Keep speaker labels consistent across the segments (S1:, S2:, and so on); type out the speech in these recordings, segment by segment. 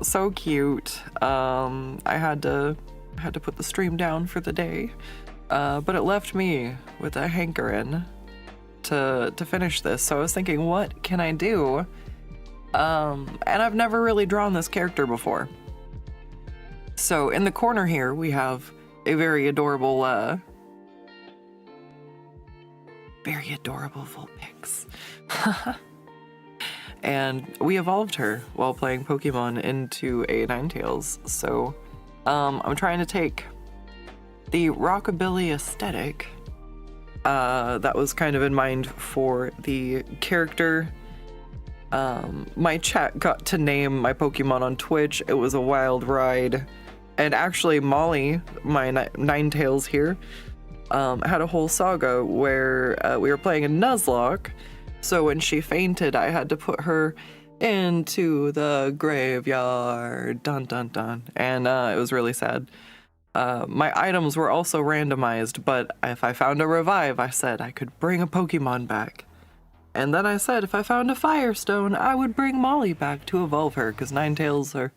S1: So cute. I had to put the stream down for the day, but it left me with a hankering to finish this. So I was thinking, what can I do? And I've never really drawn this character before. So in the corner here, we have a very adorable Vulpix. And we evolved her while playing Pokemon into a Ninetails. So I'm trying to take the Rockabilly aesthetic that was kind of in mind for the character. My chat got to name my Pokemon on Twitch. It was a wild ride. And actually, Molly, my Ninetails here, had a whole saga where we were playing a Nuzlocke. So when she fainted, I had to put her into the graveyard. Dun dun dun. And it was really sad. My items were also randomized, but if I found a revive, I said I could bring a Pokemon back. And then I said if I found a Firestone, I would bring Molly back to evolve her, because Ninetails are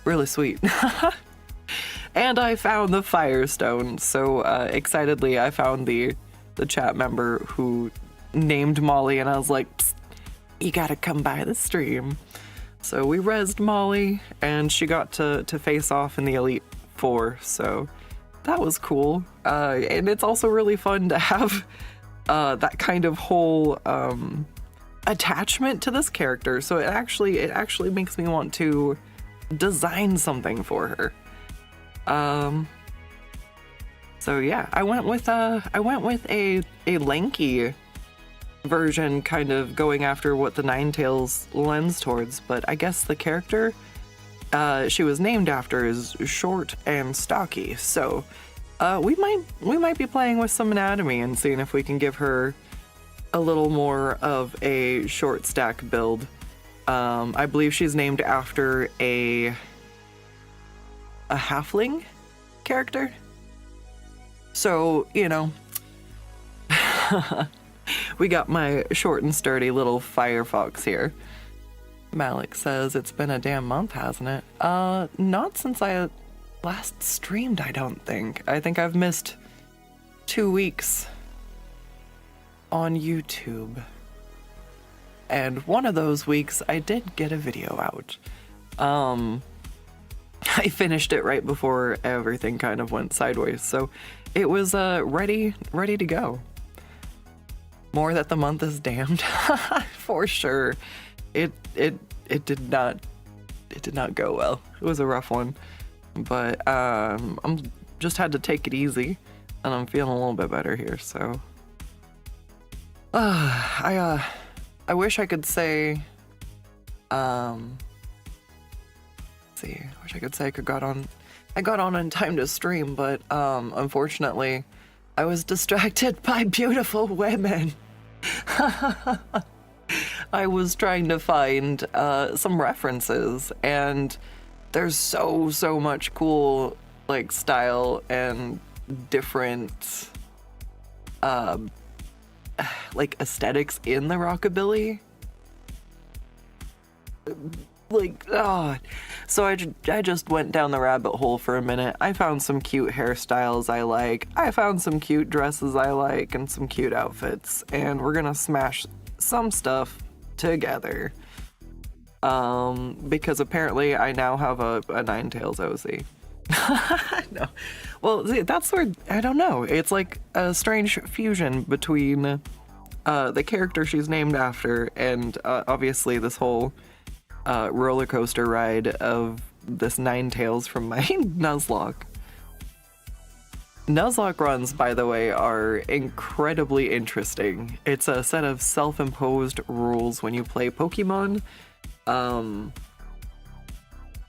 S1: really sweet. And I found the Firestone, so excitedly I found the chat member who named Molly, and I was like, psst, you gotta come by the stream. So we rezzed Molly, and she got to face off in the Elite Four, so that was cool. And it's also really fun to have that kind of whole attachment to this character. So it actually makes me want to design something for her. So yeah, I went with a lanky version, kind of going after what the Ninetails lends towards, but I guess the character she was named after is short and stocky. So we might be playing with some anatomy and seeing if we can give her a little more of a short stack build. I believe she's named after a halfling character. So, you know, we got my short and sturdy little Firefox here. Malik says it's been a damn month, hasn't it? Not since I last streamed, I don't think. I think I've missed 2 weeks on YouTube. And one of those weeks I did get a video out. I finished it right before everything kind of went sideways, so it was ready to go. More that the month is damned. For sure. It did not go well. It was a rough one. But I'm just had to take it easy, and I'm feeling a little bit better here, so I wish I could say see. I wish I could say I got on in time to stream, but unfortunately I was distracted by beautiful women. I was trying to find some references, and there's so much cool like style and different like aesthetics in the Rockabilly. Like, so I just went down the rabbit hole for a minute. I found some cute hairstyles I like. I found some cute dresses I like and some cute outfits. And we're gonna smash some stuff together. Because apparently I now have a Ninetails OC. No. Well, see, that's where, I don't know. It's like a strange fusion between the character she's named after and obviously this whole roller coaster ride of this Ninetails from my Nuzlocke. Nuzlocke runs, by the way, are incredibly interesting. It's a set of self-imposed rules when you play Pokemon.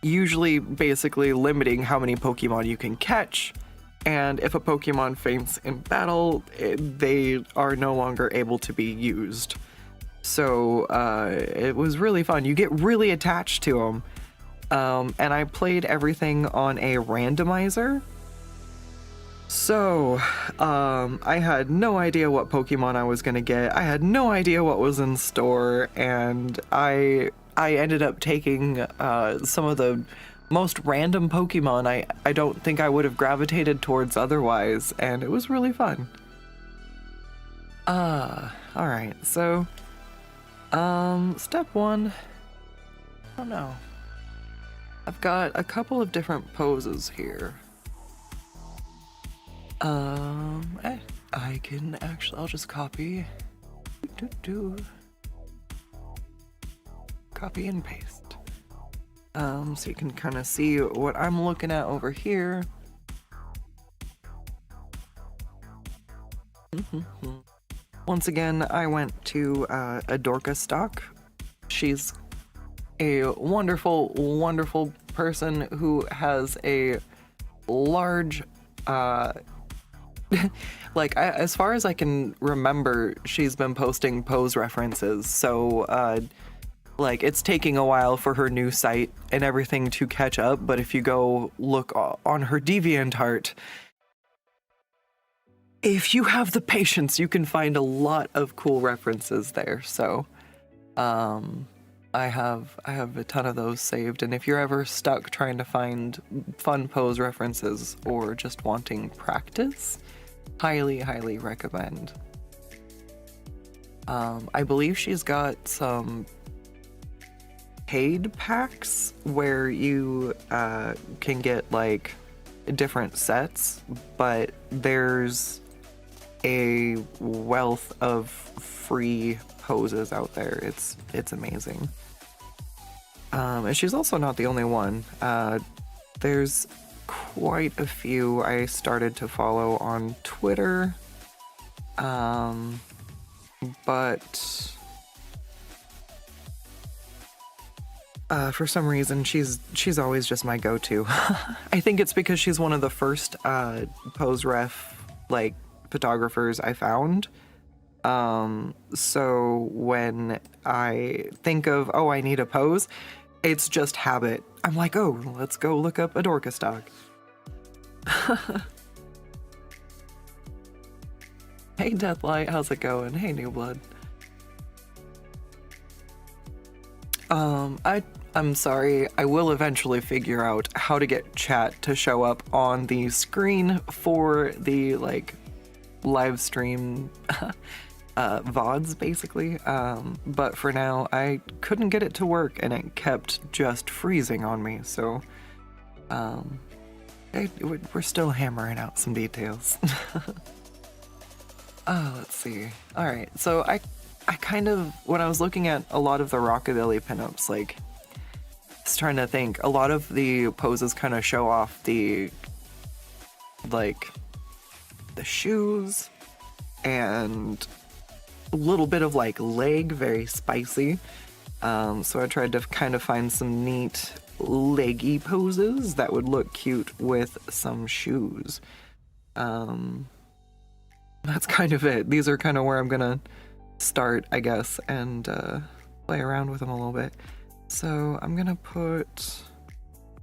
S1: Usually basically limiting how many Pokemon you can catch, and if a Pokemon faints in battle, they are no longer able to be used. So it was really fun. You get really attached to them. And I played everything on a randomizer. So I had no idea what Pokemon I was gonna get. I had no idea what was in store, and I I ended up taking some of the most random Pokemon I don't think I would have gravitated towards otherwise, and it was really fun. Alright, so, step one, I don't know. I've got a couple of different poses here. I can actually, I'll just copy. Copy and paste. So you can kind of see what I'm looking at over here. Once again, I went to a Dorka stock. She's a wonderful, wonderful person who has a large, like, as far as I can remember, she's been posting pose references, so, like, it's taking a while for her new site and everything to catch up, but if you go look on her DeviantArt, if you have the patience, you can find a lot of cool references there, so, I have a ton of those saved, and if you're ever stuck trying to find fun pose references or just wanting practice, highly, highly recommend. I believe she's got some paid packs where you can get like different sets, but there's a wealth of free poses out there. It's amazing. And she's also not the only one. There's quite a few I started to follow on Twitter, but for some reason she's always just my go-to. I think it's because she's one of the first pose ref like photographers I found. So when I think of, oh, I need a pose, it's just habit. I'm like, oh, let's go look up a Dorka stock. Hey Deathlight, how's it going? Hey New Blood. I'm sorry, I will eventually figure out how to get chat to show up on the screen for the like live stream VODs basically, but for now I couldn't get it to work and it kept just freezing on me, so we're still hammering out some details. Let's see. Alright, so I kind of, when I was looking at a lot of the Rockabilly pinups, like, just trying to think, a lot of the poses kind of show off the, like, the shoes, and a little bit of, like, leg, very spicy. So I tried to kind of find some neat leggy poses that would look cute with some shoes. That's kind of it. These are kind of where I'm gonna start, I guess, and play around with them a little bit. So I'm gonna put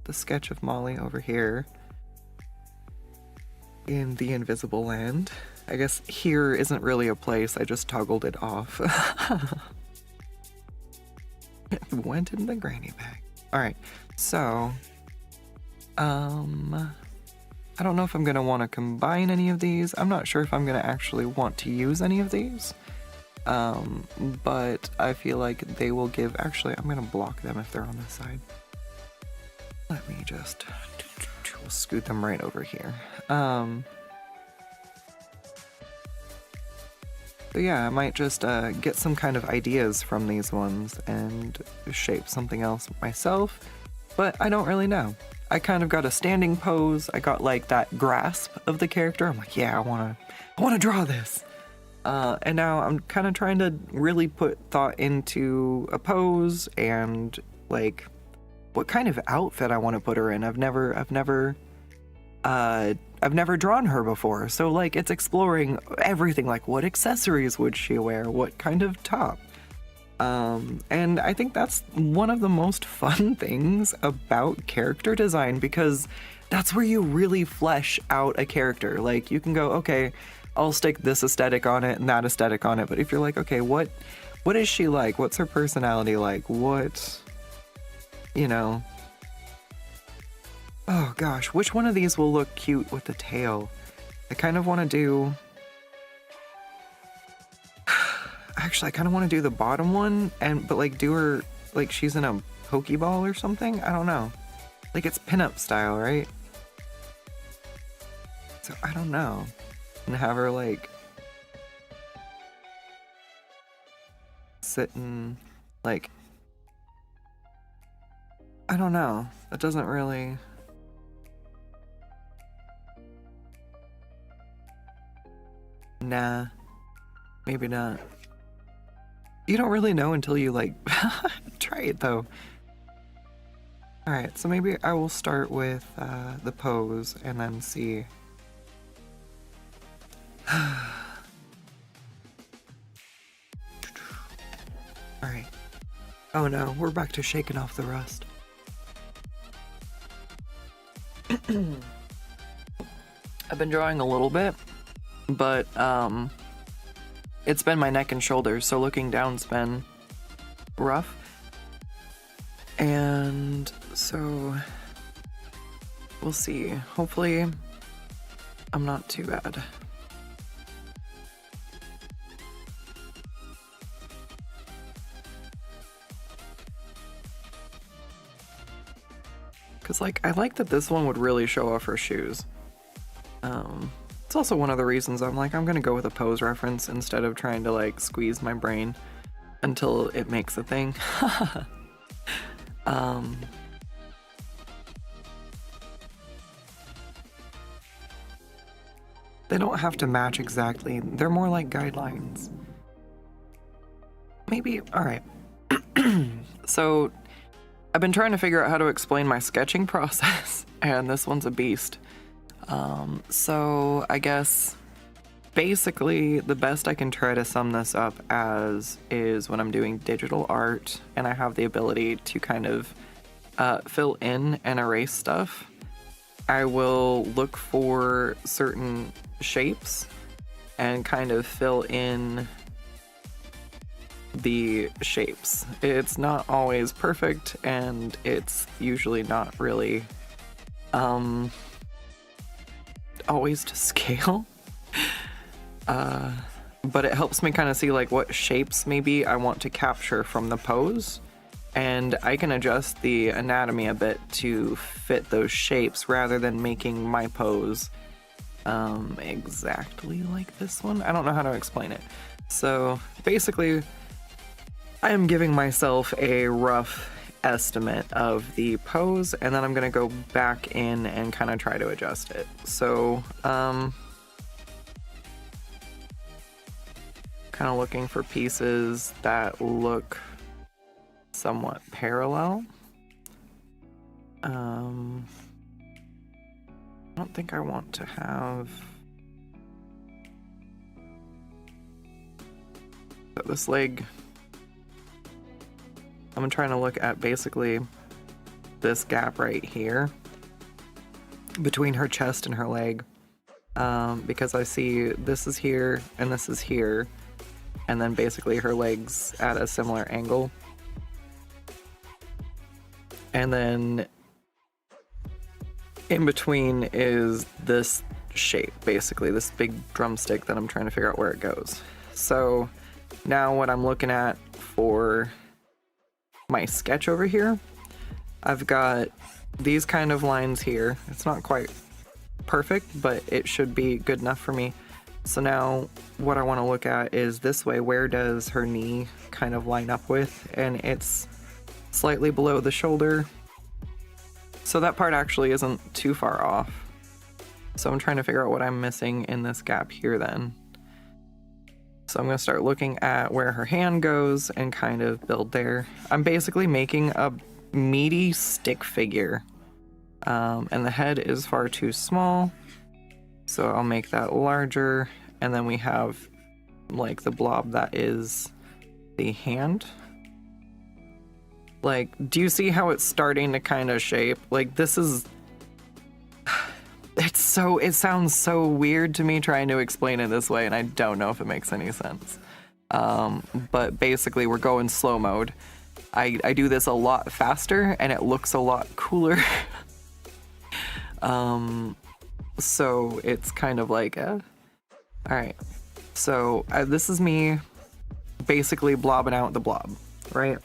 S1: the sketch of Molly over here in the invisible land. I guess here isn't really a place, I just toggled it off. It went in the granny bag. Alright, so I don't know if I'm gonna want to combine any of these. I'm not sure if I'm gonna actually want to use any of these. But I feel like they will give, actually, I'm gonna block them if they're on this side. Let me just scoot them right over here. But yeah, I might just get some kind of ideas from these ones and shape something else myself, but I don't really know. I kind of got a standing pose, I got like that grasp of the character. I'm like, yeah, I wanna draw this. And now I'm kind of trying to really put thought into a pose and like what kind of outfit I want to put her in. I've never drawn her before, so like it's exploring everything, like what accessories would she wear, what kind of top. And I think that's one of the most fun things about character design, because that's where you really flesh out a character. Like you can go, okay, I'll stick this aesthetic on it and that aesthetic on it, but if you're like, okay, what is she like? What's her personality like? What you know. Oh gosh, which one of these will look cute with the tail? I kind of want to do... Actually, I kind of want to do the bottom one, but like do her like she's in a Pokeball or something? I don't know. Like it's pinup style, right? So I don't know. And have her like sitting like... I don't know. That doesn't really... Nah. Maybe not. You don't really know until you like try it though. Alright, so maybe I will start with the pose and then see. Alright. Oh no, we're back to shaking off the rust. I've been drawing a little bit, but it's been my neck and shoulders, so looking down's been rough. And so we'll see. Hopefully I'm not too bad. Cause like I like that this one would really show off her shoes. It's also one of the reasons I'm like, I'm gonna go with a pose reference instead of trying to like squeeze my brain until it makes a thing. They don't have to match exactly. They're more like guidelines. Maybe, all right. So I've been trying to figure out how to explain my sketching process, and this one's a beast. So I guess basically the best I can try to sum this up as is when I'm doing digital art and I have the ability to kind of fill in and erase stuff, I will look for certain shapes and kind of fill in the shapes. It's not always perfect and it's usually not really always to scale, but it helps me kind of see like what shapes maybe I want to capture from the pose, and I can adjust the anatomy a bit to fit those shapes rather than making my pose exactly like this one. I don't know how to explain it. So basically I am giving myself a rough estimate of the pose, and then I'm gonna go back in and kind of try to adjust it. So kind of looking for pieces that look somewhat parallel. I don't think I want to have this leg. I'm trying to look at basically this gap right here between her chest and her leg, because I see this is here and this is here, and then basically her legs at a similar angle, and then in between is this shape, basically this big drumstick that I'm trying to figure out where it goes. So now what I'm looking at for my sketch over here, I've got these kind of lines here. It's not quite perfect, but it should be good enough for me. So now what I want to look at is this way, where does her knee kind of line up with, and it's slightly below the shoulder. So that part actually isn't too far off. So I'm trying to figure out what I'm missing in this gap here then. So I'm going to start looking at where her hand goes and kind of build there. I'm basically making a meaty stick figure. And the head is far too small, so I'll make that larger. And then we have like the blob that is the hand. Like, do you see how it's starting to kind of shape? Like, this is... it sounds so weird to me trying to explain it this way, and I don't know if it makes any sense. But basically we're going slow mode. I do this a lot faster and it looks a lot cooler. So it's kind of like, all right. So this is me basically blobbing out the blob, right?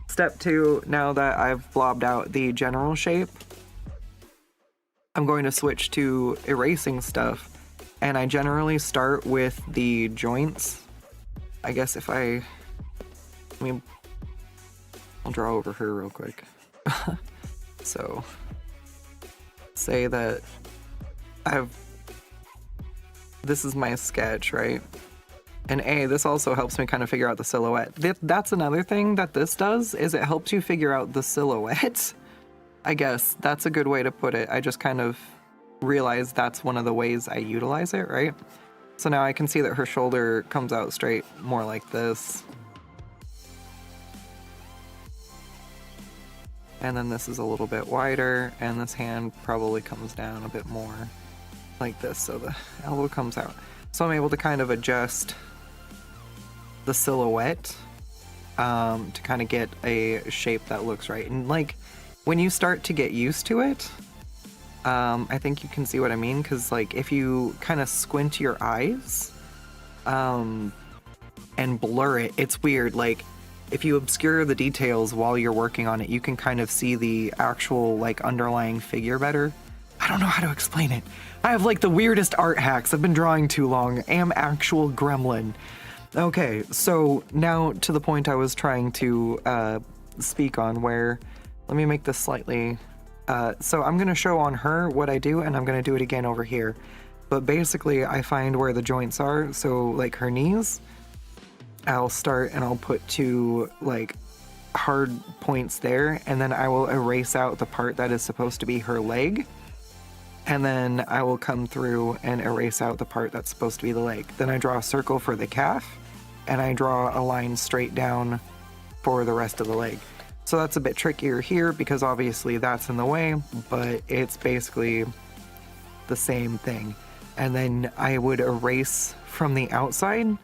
S1: Step 2, now that I've blobbed out the general shape, I'm going to switch to erasing stuff, and I generally start with the joints. I guess if I'll draw over her real quick. So, say that this is my sketch, right? And this also helps me kind of figure out the silhouette. That's another thing that this does, is it helps you figure out the silhouette. I guess that's a good way to put it. I just kind of realized that's one of the ways I utilize it, right? So now I can see that her shoulder comes out straight, more like this. And then this is a little bit wider, and this hand probably comes down a bit more like this, so the elbow comes out. So I'm able to kind of adjust the silhouette to kind of get a shape that looks right. And like, when you start to get used to it, I think you can see what I mean, because like if you kind of squint your eyes and blur it, it's weird. Like if you obscure the details while you're working on it, you can kind of see the actual like underlying figure better. I don't know how to explain it. I have like the weirdest art hacks. I've been drawing too long. Am actual gremlin. Okay, so now to the point I was trying to speak on, where, let me make this slightly, so I'm gonna show on her what I do, and I'm gonna do it again over here. But basically I find where the joints are, so like her knees, I'll start and I'll put 2 like hard points there, and then I will erase out the part that is supposed to be her leg. And then I will come through and erase out the part that's supposed to be the leg. Then I draw a circle for the calf, and I draw a line straight down for the rest of the leg. So that's a bit trickier here because obviously that's in the way, but it's basically the same thing. And then I would erase from the outside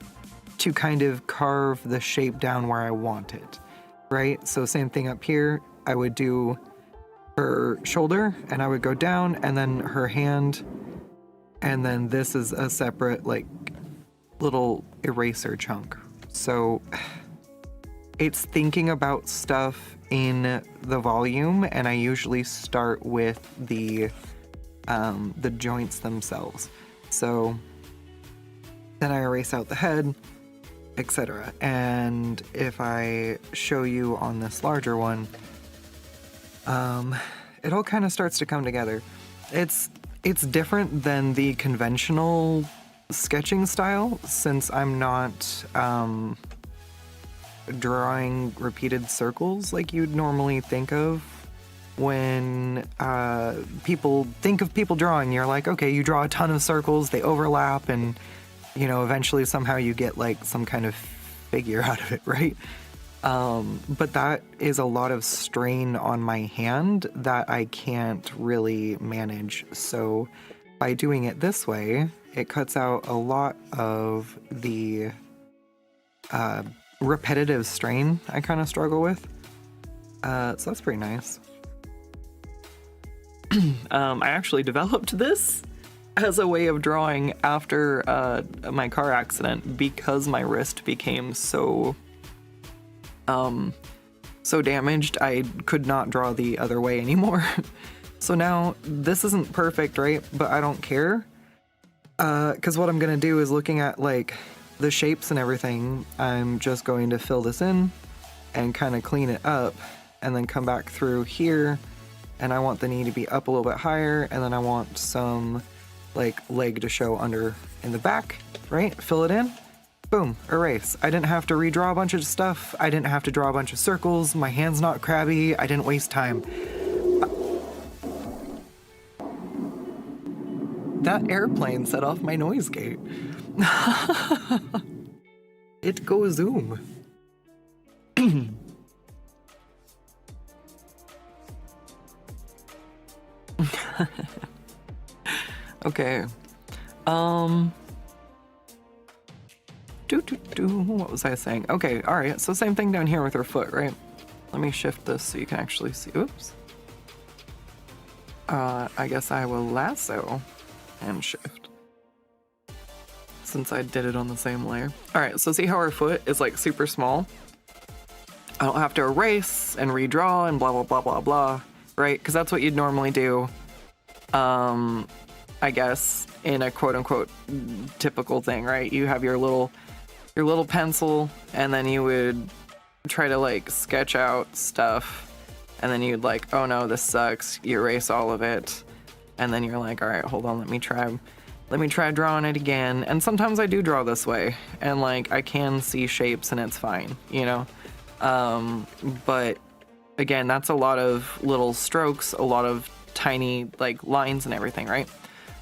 S1: to kind of carve the shape down where I want it, right? So same thing up here, I would do her shoulder and I would go down, and then her hand, and then this is a separate like little eraser chunk. So it's thinking about stuff in the volume, and I usually start with the joints themselves. So then I erase out the head, etc. And if I show you on this larger one, it all kind of starts to come together. It's different than the conventional sketching style, since I'm not drawing repeated circles like you'd normally think of when people think of people drawing. You're like, okay, you draw a ton of circles, they overlap, and you know, eventually somehow you get like some kind of figure out of it, right? But that is a lot of strain on my hand that I can't really manage. So by doing it this way, it cuts out a lot of the repetitive strain I kind of struggle with. So that's pretty nice. I actually developed this as a way of drawing after my car accident, because my wrist became so damaged I could not draw the other way anymore. So now this isn't perfect, right? But I don't care, because what I'm gonna do is, looking at like the shapes and everything, I'm just going to fill this in and kind of clean it up, and then come back through here, and I want the knee to be up a little bit higher, and then I want some like leg to show under in the back, right? Fill it in. Boom, erase. I didn't have to redraw a bunch of stuff. I didn't have to draw a bunch of circles. My hand's not crabby. I didn't waste time. That airplane set off my noise gate. It goes zoom. Okay. What was I saying? Okay, alright, so same thing down here with her foot, right? Let let me shift this so you can actually see. Oops. I guess I will lasso and shift, since I did it on the same layer. All right, so see how her foot is like super small? I don't have to erase and redraw and blah, blah, blah, blah, blah, right? Because that's what you'd normally do, I guess, in a quote unquote typical thing, right? You have your little pencil, and then you would try to like sketch out stuff, and then you'd like, oh no, this sucks. You erase all of it, and then you're like, all right, hold on, let me try drawing it again. And sometimes I do draw this way, and like I can see shapes and it's fine, you know? But again, that's a lot of little strokes, a lot of tiny like lines and everything, right?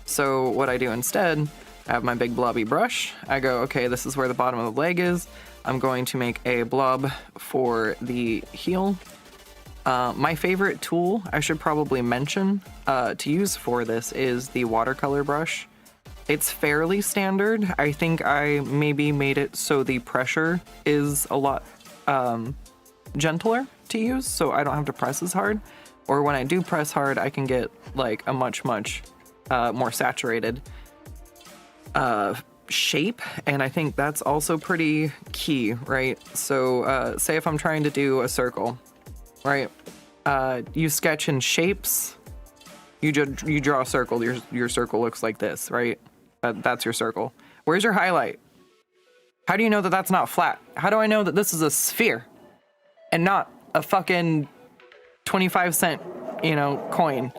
S1: So what I do instead, I have my big blobby brush. I go, okay, this is where the bottom of the leg is. I'm going to make a blob for the heel. My favorite tool, I should probably mention, to use for this is the watercolor brush. It's fairly standard. I think I maybe made it so the pressure is a lot gentler to use, so I don't have to press as hard. Or when I do press hard, I can get like a much more saturated shape, and I think that's also pretty key, right? So say if I'm trying to do a circle, right? You sketch in shapes, you draw a circle, your circle looks like this, right? That's your circle. Where's your highlight? How do you know that that's not flat? How do I know that this is a sphere and not a fucking 25-cent, you know, coin?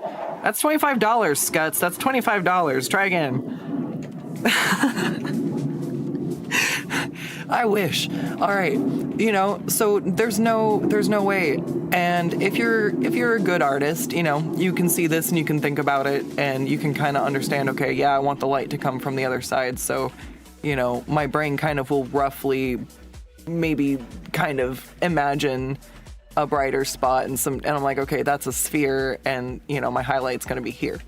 S1: That's $25, Skuttz. That's $25. Try again. I wish. All right, you know, so there's no way. And if you're a good artist, you know, you can see this and you can think about it and you can kind of understand, okay, yeah, I want the light to come from the other side. So, you know, my brain kind of will roughly maybe kind of imagine a brighter spot and I'm like, okay, that's a sphere, and you know, my highlight's gonna be here.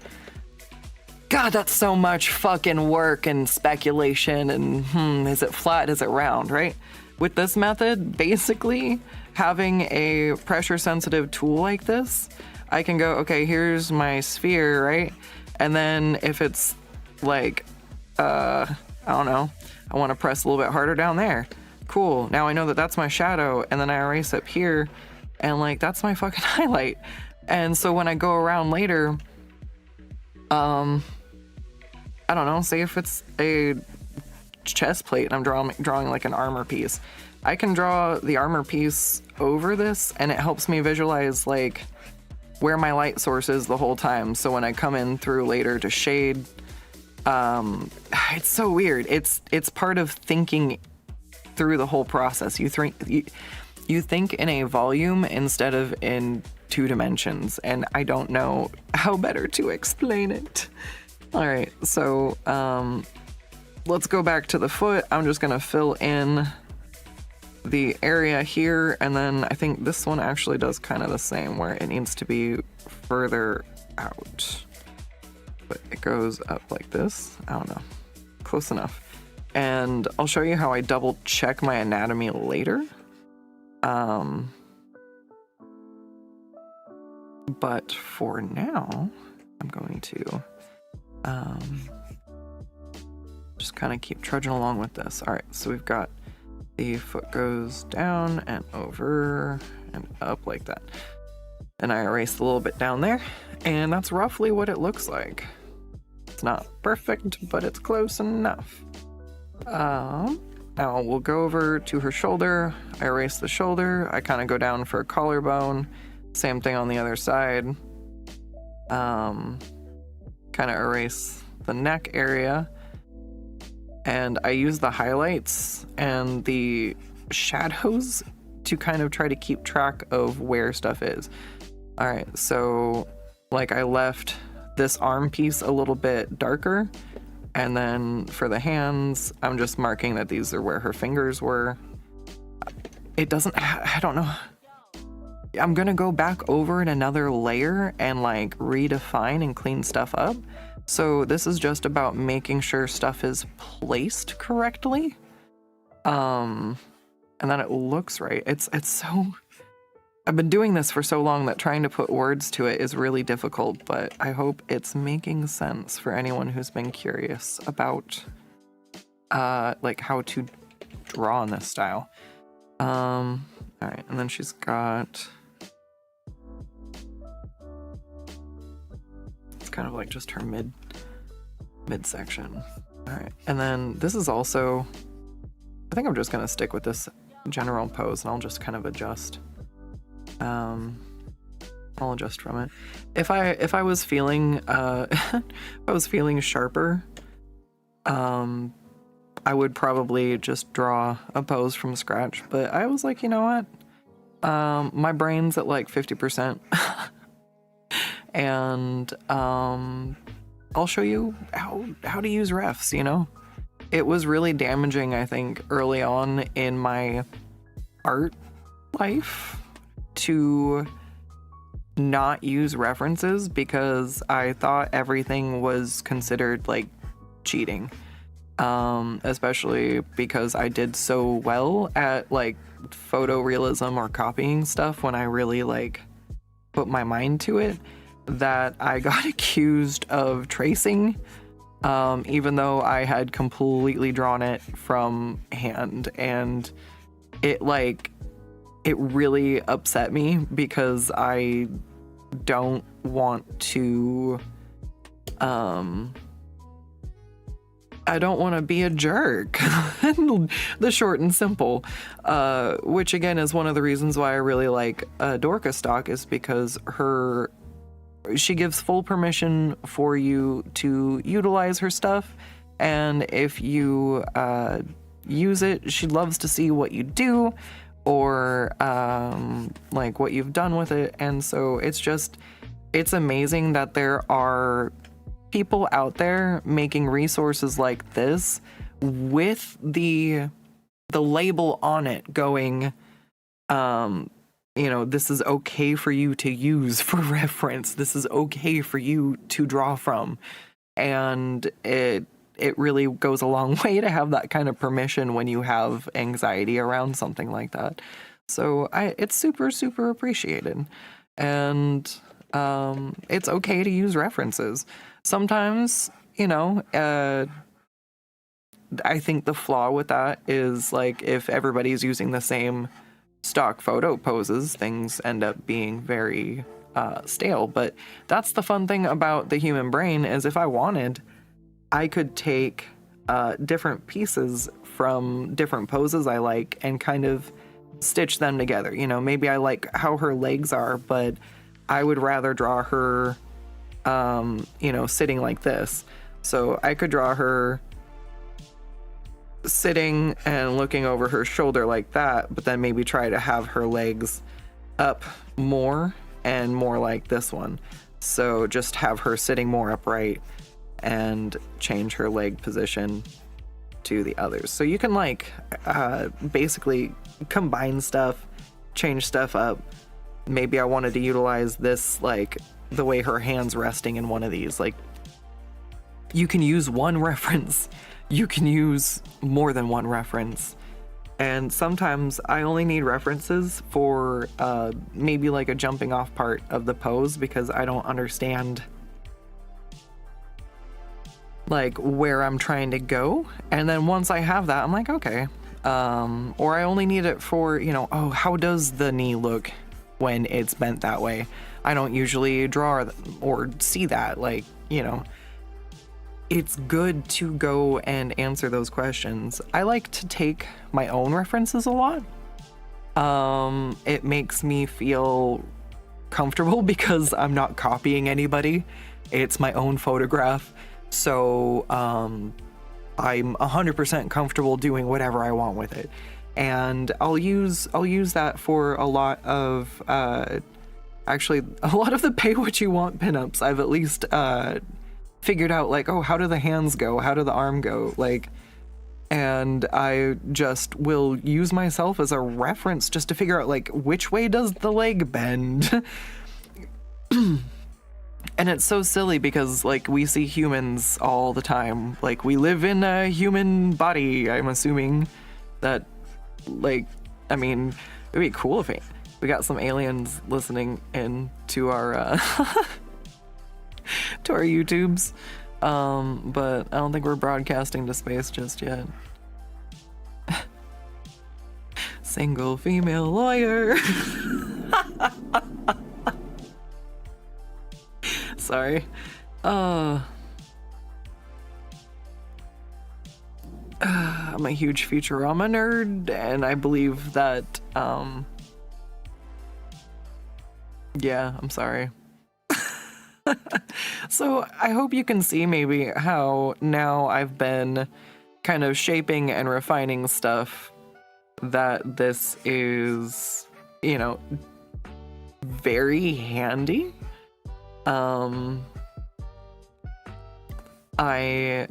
S1: God, that's so much fucking work and speculation and is it flat, is it round, right? With this method, basically having a pressure sensitive tool like this, I can go, okay, here's my sphere, right? And then if it's like, I don't know, I want to press a little bit harder down there. Cool, now I know that that's my shadow, and then I erase up here, and like, that's my fucking highlight. And so when I go around later, I don't know, say if it's a chest plate and I'm drawing like an armor piece, I can draw the armor piece over this, and it helps me visualize like where my light source is the whole time. So when I come in through later to shade, it's so weird. It's part of thinking through the whole process. You think in a volume instead of in 2 dimensions, and I don't know how better to explain it. All right, so let's go back to the foot. I'm just gonna fill in the area here, and then I think this one actually does kind of the same, where it needs to be further out, but it goes up like this. I don't know, close enough. And I'll show you how I double check my anatomy later. But for now, I'm going to just kind of keep trudging along with this. All right, so we've got the foot goes down and over and up like that. And I erased a little bit down there, and that's roughly what it looks like. It's not perfect, but it's close enough. Now we'll go over to her shoulder. I erase the shoulder. I kind of go down for a collarbone. Same thing on the other side. Kind of erase the neck area. And I use the highlights and the shadows to kind of try to keep track of where stuff is. All right, so like I left this arm piece a little bit darker. And then for the hands, I'm just marking that these are where her fingers were. It doesn't, I don't know. I'm gonna go back over in another layer and like redefine and clean stuff up. So this is just about making sure stuff is placed correctly. And that it looks right. It's so, I've been doing this for so long that trying to put words to it is really difficult, but I hope it's making sense for anyone who's been curious about like how to draw in this style. All right, and then she's got, it's kind of like just her midsection. All right, and then this is also, I think I'm just gonna stick with this general pose and I'll just kind of adjust. I'll adjust from it. If I was feeling if I was feeling sharper, I would probably just draw a pose from scratch, but I was like, you know what? My brain's at like 50%. And I'll show you how to use refs, you know? It was really damaging, I think, early on in my art life to not use references because I thought everything was considered like cheating. Especially because I did so well at like photorealism or copying stuff when I really like put my mind to it, that I got accused of tracing, even though I had completely drawn it from hand. And it really upset me because I don't want to be a jerk. The short and simple, which again is one of the reasons why I really like Dorka Stock, is because she gives full permission for you to utilize her stuff, and if you use it, she loves to see what you do or like what you've done with it. And so it's amazing that there are people out there making resources like this with the label on it going, you know, this is okay for you to use for reference. This is okay for you to draw from. And it really goes a long way to have that kind of permission when you have anxiety around something like that. So it's super, super appreciated. And it's okay to use references. Sometimes, you know, I think the flaw with that is like if everybody's using the same stock photo poses, things end up being very stale. But that's the fun thing about the human brain, is if I wanted, I could take different pieces from different poses I like and kind of stitch them together. You know, maybe I like how her legs are, but I would rather draw her you know, sitting like this. So I could draw her sitting and looking over her shoulder like that, but then maybe try to have her legs up more and more like this one. So just have her sitting more upright and change her leg position to the others. So you can like basically combine stuff, change stuff up. Maybe I wanted to utilize this, like the way her hand's resting in one of these. Like, you can use one reference, you can use more than one reference. And sometimes I only need references for maybe like a jumping off part of the pose because I don't understand like where I'm trying to go. And then once I have that, I'm like, okay. Or I only need it for, you know, oh, how does the knee look when it's bent that way? I don't usually draw or see that. Like, you know, it's good to go and answer those questions. I like to take my own references a lot. It makes me feel comfortable because I'm not copying anybody. It's my own photograph. So I'm 100% comfortable doing whatever I want with it. And I'll use that for a lot of actually a lot of the pay what you want pinups. I've at least figured out like, oh, how do the hands go? How do the arm go? Like, and I just will use myself as a reference just to figure out like which way does the leg bend. And it's so silly because like we see humans all the time. Like we live in a human body. I'm assuming that, like, I mean, it'd be cool We got some aliens listening in to our to our YouTubes. But I don't think we're broadcasting to space just yet. Single female lawyer. Sorry. I'm a huge Futurama nerd, and I believe that, yeah, I'm sorry. So I hope you can see maybe how now I've been kind of shaping and refining stuff, that this is, you know, very handy. I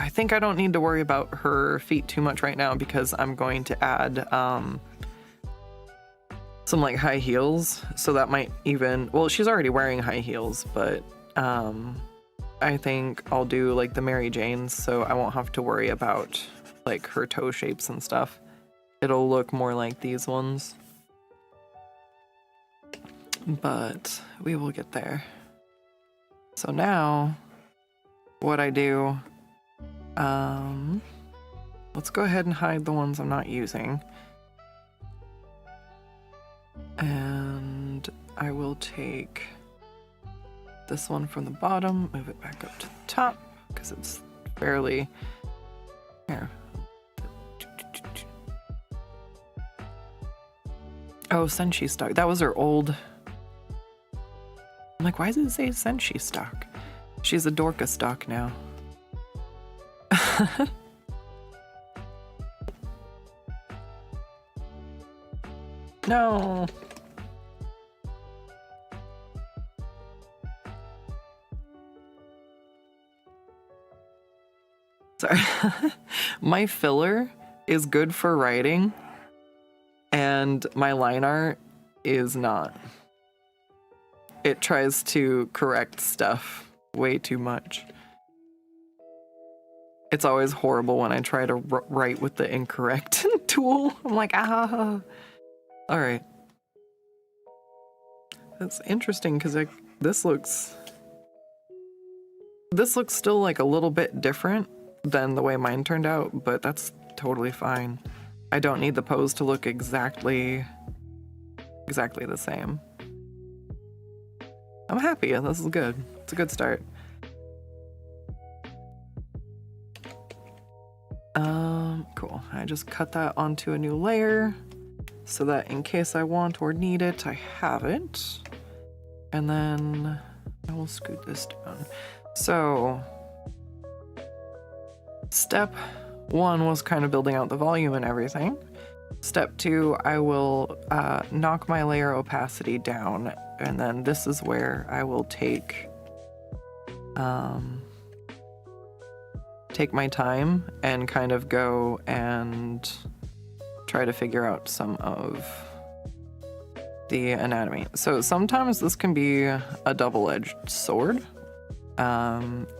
S1: think I don't need to worry about her feet too much right now, because I'm going to add some like high heels, so that might even, well, she's already wearing high heels, but I think I'll do like the Mary Janes, so I won't have to worry about like her toe shapes and stuff. It'll look more like these ones, but we will get there. So now what I do, let's go ahead and hide the ones I'm not using. And I will take this one from the bottom, move it back up to the top, because it's fairly, here. Oh, Senshi stock. That was her old. I'm like, why does it say Senshi stock? She's a Dorka stock now. No. Sorry. My filler is good for writing, and my line art is not. It tries to correct stuff way too much. It's always horrible when I try to write with the incorrect tool. I'm like, ah. All right. That's interesting, because this looks still like a little bit different than the way mine turned out, but that's totally fine. I don't need the pose to look exactly the same. I'm happy. This is good. It's a good start. Cool. I just cut that onto a new layer so that in case I want or need it, I have it. And then I will scoot this down. So step one was kind of building out the volume and everything. Step two, I will knock my layer opacity down, and then this is where I will take my time and kind of go and try to figure out some of the anatomy. So sometimes this can be a double-edged sword.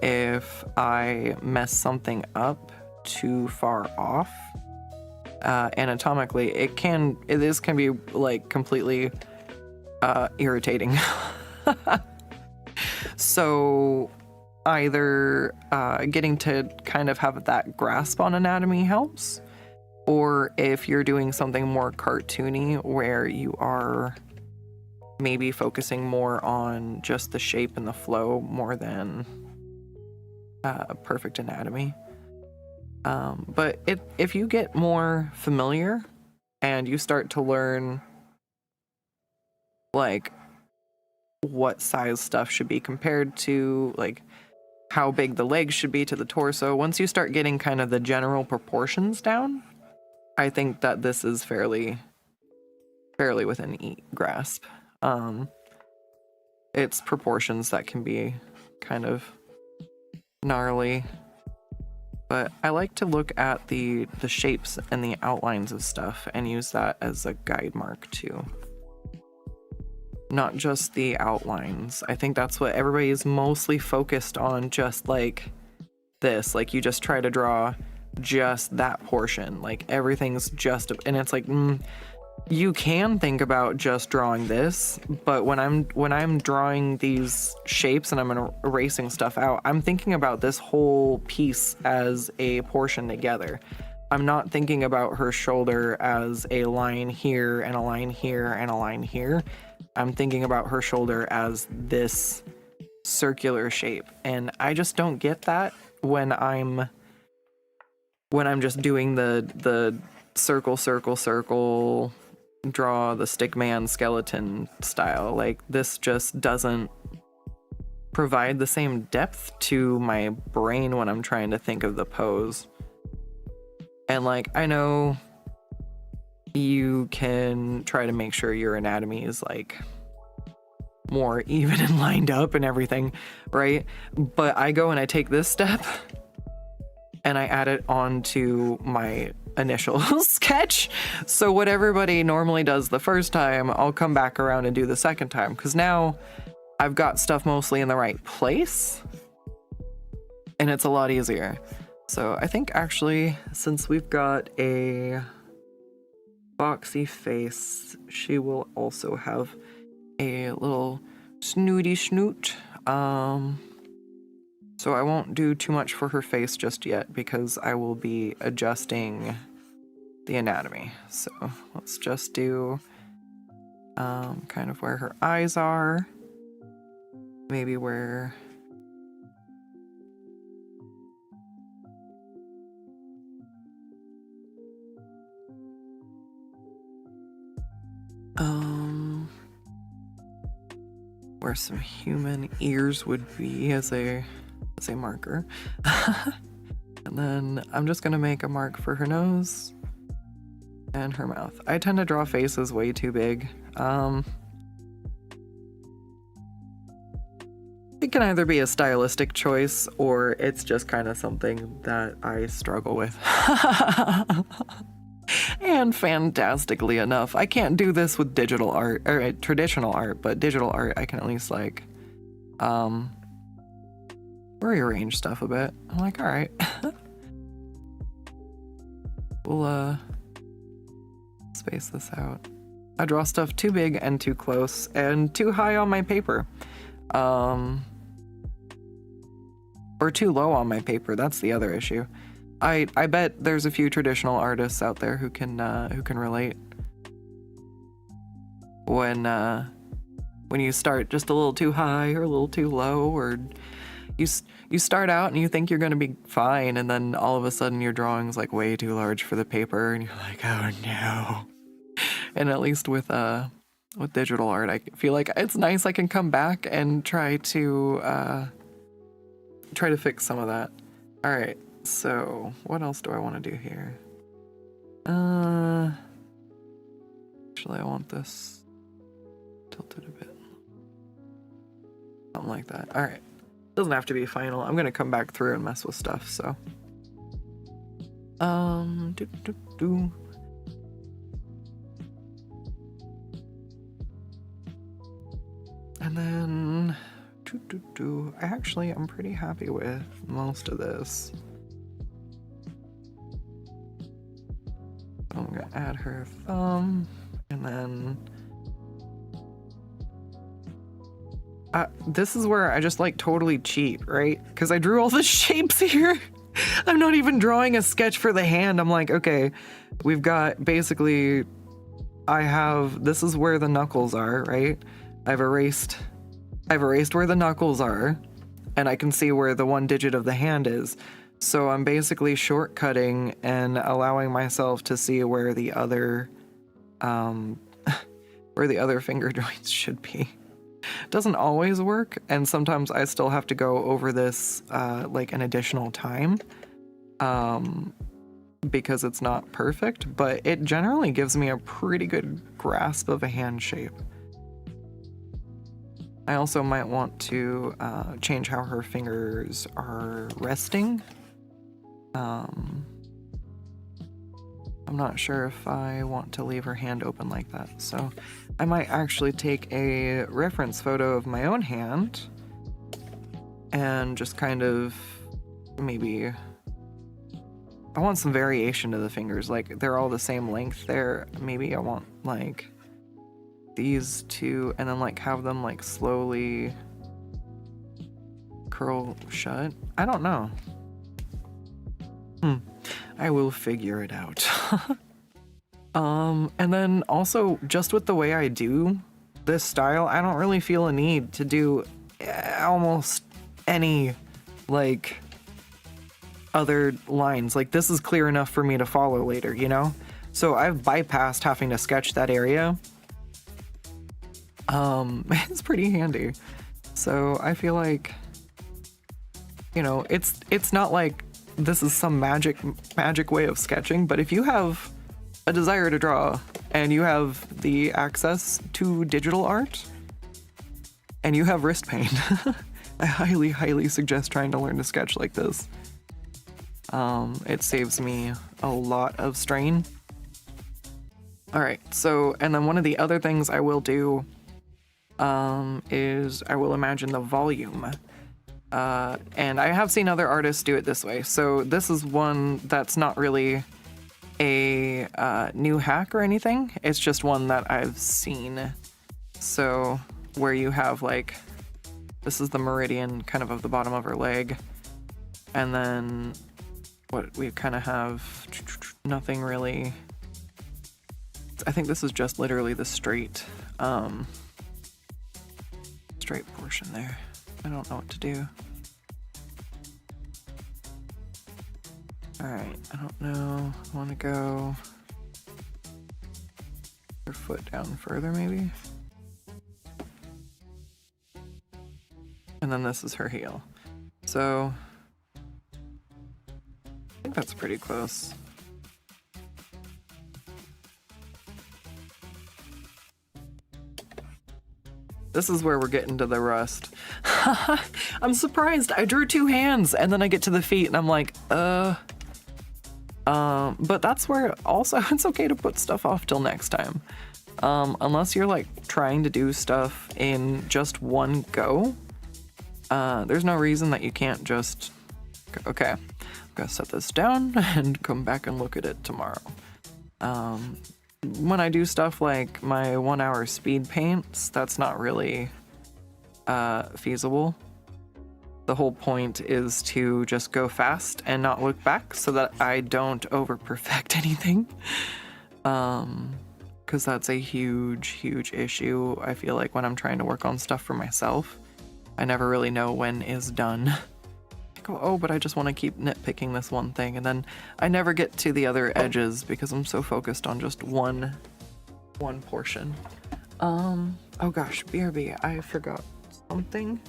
S1: If I mess something up too far off anatomically, this can be like completely irritating. So either getting to kind of have that grasp on anatomy helps, or if you're doing something more cartoony where you are maybe focusing more on just the shape and the flow more than perfect anatomy. But if you get more familiar and you start to learn like what size stuff should be compared to, like how big the legs should be to the torso, once you start getting kind of the general proportions down, I think that this is fairly within grasp. It's proportions that can be kind of gnarly, but I like to look at the shapes and the outlines of stuff and use that as a guide mark too. Not just the outlines. I think that's what everybody is mostly focused on, just like this. Like you just try to draw just that portion. Like everything's just, and it's like, you can think about just drawing this, but when I'm drawing these shapes and I'm erasing stuff out, I'm thinking about this whole piece as a portion together. I'm not thinking about her shoulder as a line here and a line here and a line here. I'm thinking about her shoulder as this circular shape, and I just don't get that when I'm just doing the circle, circle, circle, draw the stickman skeleton style. Like, this just doesn't provide the same depth to my brain when I'm trying to think of the pose. And like, I know you can try to make sure your anatomy is like more even and lined up and everything, right? But I go and I take this step and I add it onto my initial sketch. So what everybody normally does the first time, I'll come back around and do the second time, because now I've got stuff mostly in the right place and it's a lot easier. So I think actually, since we've got a boxy face, she will also have a little snooty snoot. So I won't do too much for her face just yet because I will be adjusting the anatomy. So let's just do kind of where her eyes are, maybe where where some human ears would be as a marker. And then I'm just gonna make a mark for her nose and her mouth. I tend to draw faces way too big. It can either be a stylistic choice or it's just kind of something that I struggle with. And fantastically enough, I can't do this with digital art, or traditional art, but digital art I can at least like rearrange stuff a bit. I'm like, all right. We'll space this out. I draw stuff too big and too close and too high on my paper. Or too low on my paper. That's the other issue. I bet there's a few traditional artists out there who can relate. When you start just a little too high or a little too low, or you start out and you think you're gonna be fine, and then all of a sudden your drawing's like way too large for the paper, and you're like, oh no. And at least with digital art, I feel like it's nice I can come back and try to fix some of that. All right. So, what else do I want to do here? Actually, I want this tilted a bit. Something like that. Alright. Doesn't have to be final. I'm gonna come back through and mess with stuff, so. And then, actually, I'm pretty happy with most of this. I'm gonna add her thumb, and then this is where I just like totally cheat, right? Because I drew all the shapes here. I'm not even drawing a sketch for the hand. I'm like, okay, we've got basically, this is where the knuckles are, right? I've erased where the knuckles are, and I can see where the one digit of the hand is. So I'm basically shortcutting and allowing myself to see where the other finger joints should be. Doesn't always work, and sometimes I still have to go over this like an additional time because it's not perfect, but it generally gives me a pretty good grasp of a hand shape. I also might want to change how her fingers are resting. I'm not sure if I want to leave her hand open like that, so I might actually take a reference photo of my own hand and just kind of maybe I want some variation to the fingers. Like, they're all the same length there. Maybe I want, like, these two, and then, like, have them, like, slowly curl shut. I don't know. I will figure it out. And then also, just with the way I do this style, I don't really feel a need to do almost any, like, other lines. Like, this is clear enough for me to follow later, you know? So I've bypassed having to sketch that area. It's pretty handy. So I feel like, you know, it's not like this is some magic way of sketching, but if you have a desire to draw and you have the access to digital art and you have wrist pain, I highly suggest trying to learn to sketch like this. It saves me a lot of strain. All right, so, and then one of the other things I will do is I will imagine the volume. And I have seen other artists do it this way. So this is one that's not really a new hack or anything. It's just one that I've seen. So where you have, like, this is the meridian kind of the bottom of her leg. And then what we kind of have nothing really. I think this is just literally the straight portion there. I don't know what to do. All right, I don't know. I want to go her foot down further, maybe. And then this is her heel. So I think that's pretty close. This is where we're getting to the rust. I'm surprised. I drew two hands and then I get to the feet and I'm like, but that's where also it's okay to put stuff off till next time. Unless you're like trying to do stuff in just one go. There's no reason that you can't just, okay, I'm gonna set this down and come back and look at it tomorrow. When I do stuff like my 1 hour speed paints, that's not really feasible. The whole point is to just go fast and not look back so that I don't over perfect anything. Because that's a huge issue. I feel like when I'm trying to work on stuff for myself, I never really know when is done. I go, oh, but I just want to keep nitpicking this one thing, and then I never get to the other edges because I'm so focused on just one portion. Oh gosh, BRB, I forgot something.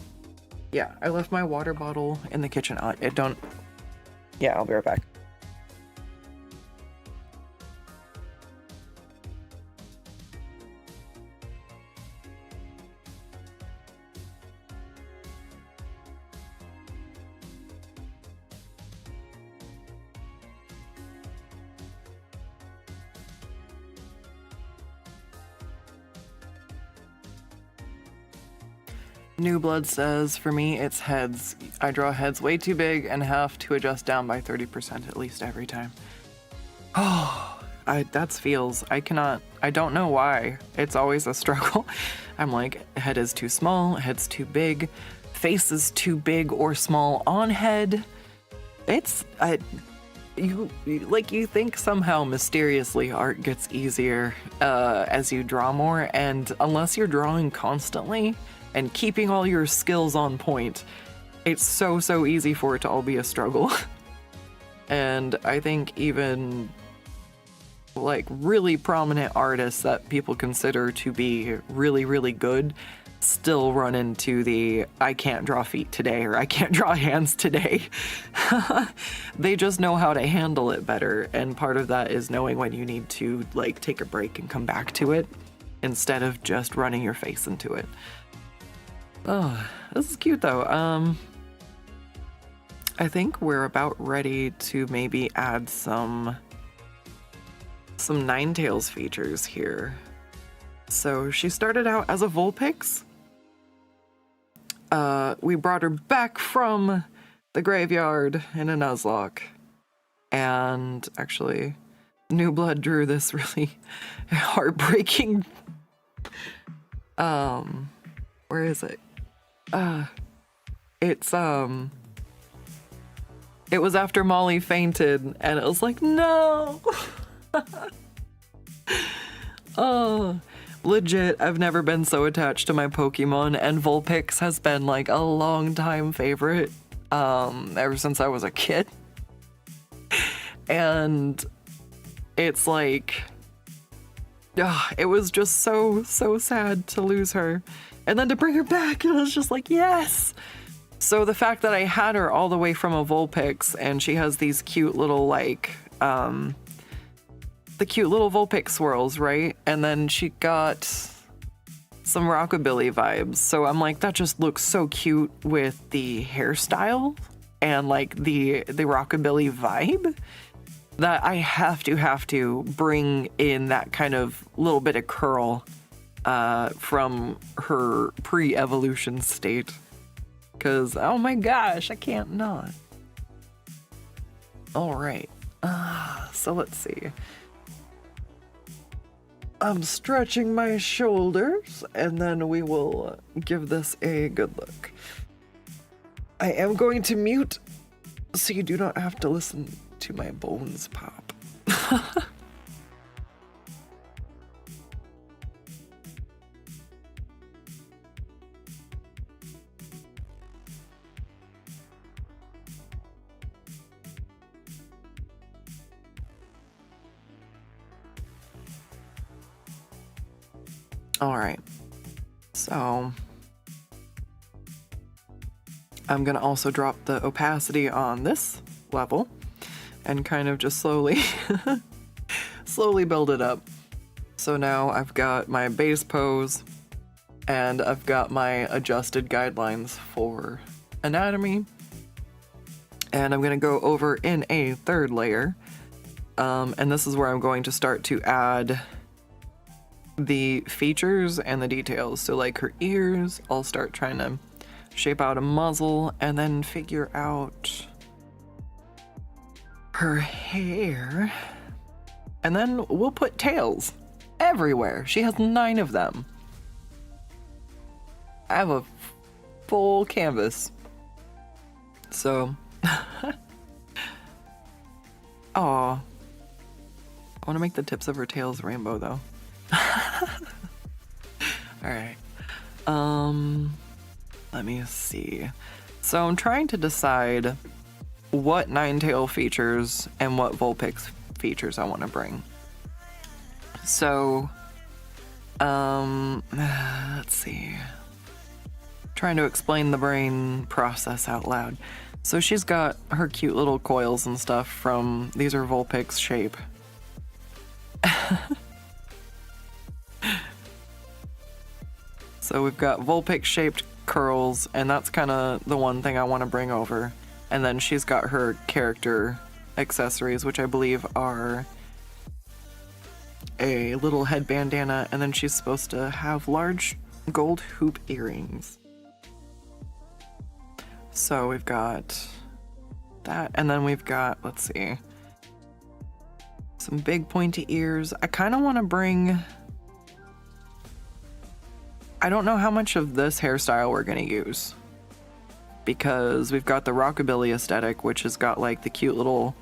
S1: Yeah, I left my water bottle in the kitchen. Yeah, I'll be right back. New Blood says, for me, it's heads. I draw heads way too big and have to adjust down by 30% at least every time. Oh, that's feels. I don't know why. It's always a struggle. I'm like, head is too small, head's too big, face is too big or small on head. It's, you think somehow mysteriously art gets easier as you draw more, and unless you're drawing constantly and keeping all your skills on point, it's so easy for it to all be a struggle. And I think even like really prominent artists that people consider to be really good still run into the I can't draw feet today or I can't draw hands today. They just know how to handle it better, and part of that is knowing when you need to like take a break and come back to it instead of just running your face into it. Oh, this is cute though. I think we're about ready to maybe add some Ninetails features here. So she started out as a Vulpix. We brought her back from the graveyard in a Nuzlocke. And actually, New Blood drew this really heartbreaking, where is it? It's, it was after Molly fainted, and it was like, no! Oh, legit, I've never been so attached to my Pokemon, and Vulpix has been like a long time favorite, ever since I was a kid. And it's like, it was just so sad to lose her. And then to bring her back, it was just like, yes! So the fact that I had her all the way from a Vulpix, and she has these cute little, like, the cute little Vulpix swirls, right? And then she got some Rockabilly vibes. So I'm like, that just looks so cute with the hairstyle and like the Rockabilly vibe that I have to bring in that kind of little bit of curl from her pre-evolution state. Cause oh my gosh, I can't not. All right, so let's see. I'm stretching my shoulders, and then we will give this a good look. I am going to mute so you do not have to listen to my bones pop. All right, so I'm gonna also drop the opacity on this level and kind of just slowly build it up. So now I've got my base pose and I've got my adjusted guidelines for anatomy, and I'm gonna go over in a third layer, and this is where I'm going to start to add the features and the details. So like her ears, I'll start trying to shape out a muzzle and then figure out her hair. And then we'll put tails everywhere. She has 9 of them. I have a full canvas. So, aw. I want to make the tips of her tails rainbow though. Alright. Let me see. So I'm trying to decide what Ninetail features and what Vulpix features I want to bring. So, let's see. Trying to explain the brain process out loud. So she's got her cute little coils and stuff from, these are Vulpix shape. So we've got Vulpix shaped curls, and that's kind of the one thing I want to bring over. And then she's got her character accessories, which I believe are a little head bandana, and then she's supposed to have large gold hoop earrings. So we've got that, and then we've got, let's see, some big pointy ears. I kind of want to bring, I don't know how much of this hairstyle we're gonna use, because we've got the Rockabilly aesthetic, which has got like the cute little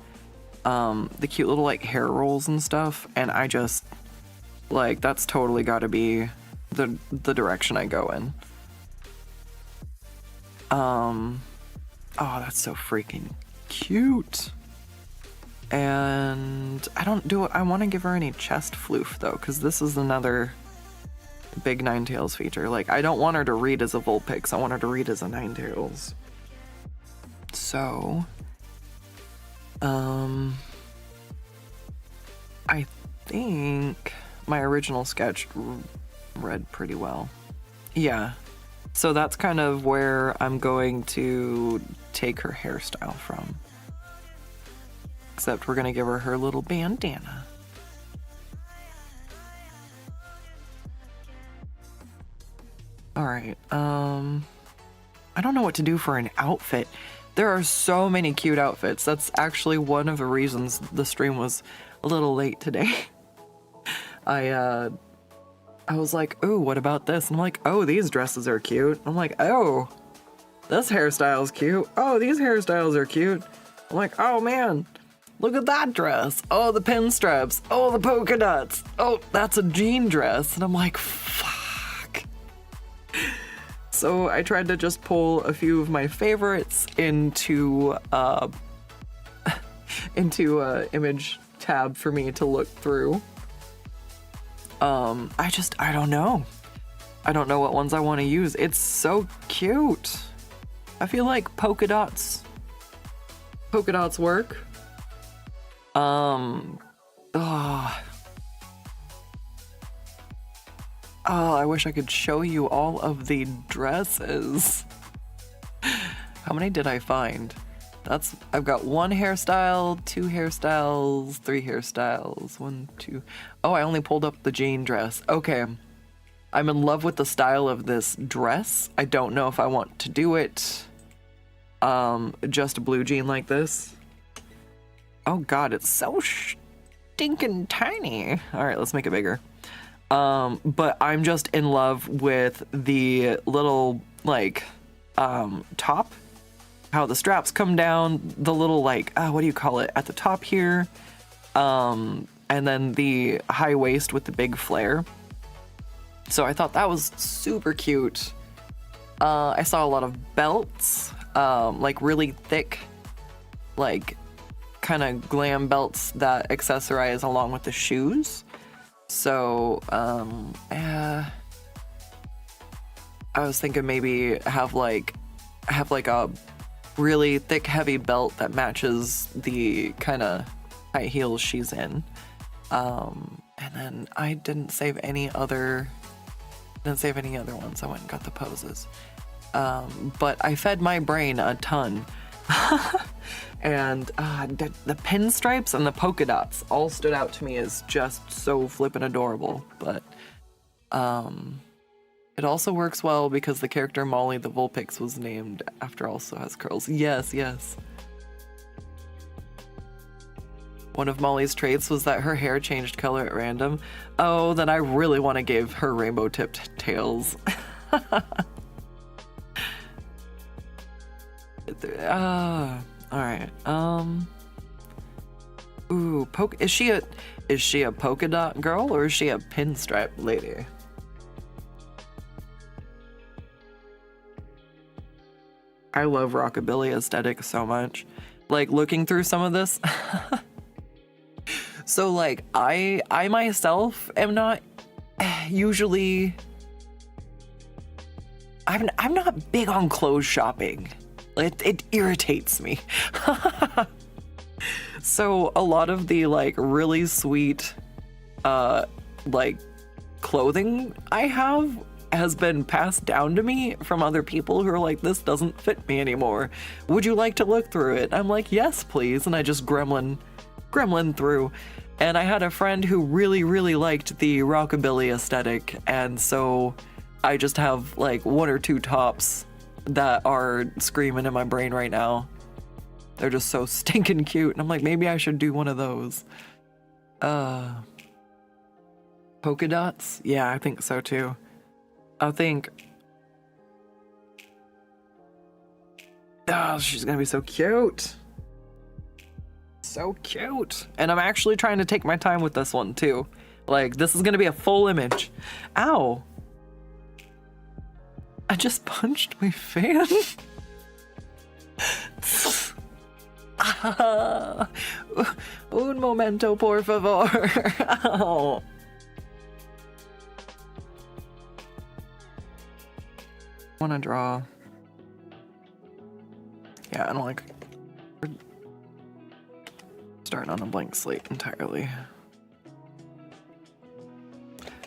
S1: like hair rolls and stuff, and I just like, that's totally got to be the direction I go in. Oh, that's so freaking cute. And I want to give her any chest floof though, because this is another big Ninetails feature. Like, I don't want her to read as a Vulpix, I want her to read as a Ninetails. So, I think my original sketch read pretty well. Yeah. So that's kind of where I'm going to take her hairstyle from. Except we're gonna give her her little bandana. All right, I don't know what to do for an outfit, There are so many cute outfits. That's actually one of the reasons the stream was a little late today. I was like, ooh, what about this? And I'm like, oh, these dresses are cute. I'm like, oh, this hairstyle's cute. Oh, these hairstyles are cute. I'm like, oh man, look at that dress. Oh, the pinstripes. Oh, the polka dots. Oh, that's a jean dress. And I'm like, fuck. So I tried to just pull a few of my favorites into image tab for me to look through. I don't know. I don't know what ones I want to use. It's so cute. I feel like polka dots work. Oh, I wish I could show you all of the dresses. How many did I find? I've got 1 hairstyle, 2 hairstyles, 3 hairstyles, 1, 2. Oh, I only pulled up the jean dress. Okay. I'm in love with the style of this dress. I don't know if I want to do it just a blue jean like this. Oh god, it's so stinking tiny. All right, let's make it bigger. But I'm just in love with the little like top, how the straps come down, the little like what do you call it at the top here, and then the high waist with the big flare. So I thought that was super cute. I saw a lot of belts, like really thick, like kind of glam belts that accessorize along with the shoes. So I was thinking maybe have like a really thick heavy belt that matches the kind of high heels she's in. And then I didn't save any other ones. I went and got the poses. But I fed my brain a ton. And the pinstripes and the polka dots all stood out to me as just so flippin' adorable. But it also works well because the character Molly the Vulpix was named after also has curls. Yes, yes. One of Molly's traits was that her hair changed color at random. Oh, then I really want to give her rainbow tipped tails. Alright. Ooh, is she a polka dot girl or is she a pinstripe lady? I love Rockabilly aesthetic so much. Like looking through some of this. So like I myself am not usually I'm not big on clothes shopping. It irritates me. So a lot of the like really sweet like clothing I have has been passed down to me from other people who are like, this doesn't fit me anymore. Would you like to look through it? I'm like, yes, please. And I just gremlin through. And I had a friend who really, really liked the Rockabilly aesthetic. And so I just have like 1 or 2 tops that are screaming in my brain right now. They're just so stinking cute. And I'm like, maybe I should do one of those. Polka dots? Yeah, I think so too. I think... Oh, she's gonna be so cute. So cute. And I'm actually trying to take my time with this one too. Like, this is gonna be a full image. Ow. I just punched my fan. Un momento, por favor. Ow. I want to draw. Yeah, I don't like starting on a blank slate entirely.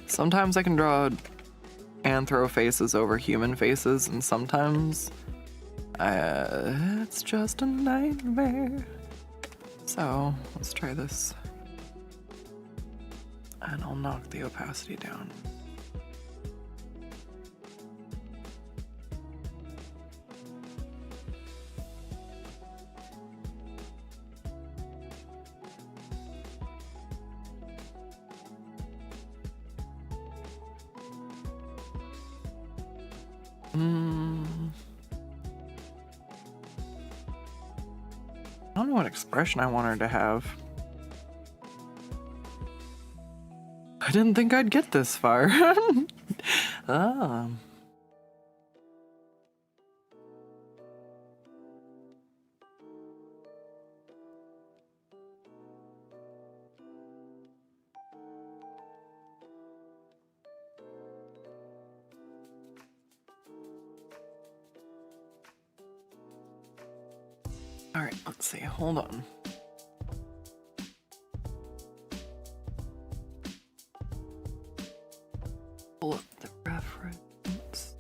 S1: Sometimes I can draw anthro faces over human faces, and sometimes it's just a nightmare. So let's try this, and I'll knock the opacity down. I don't know what expression I want her to have. I didn't think I'd get this far. All right, let's see. Hold on. Pull up the reference.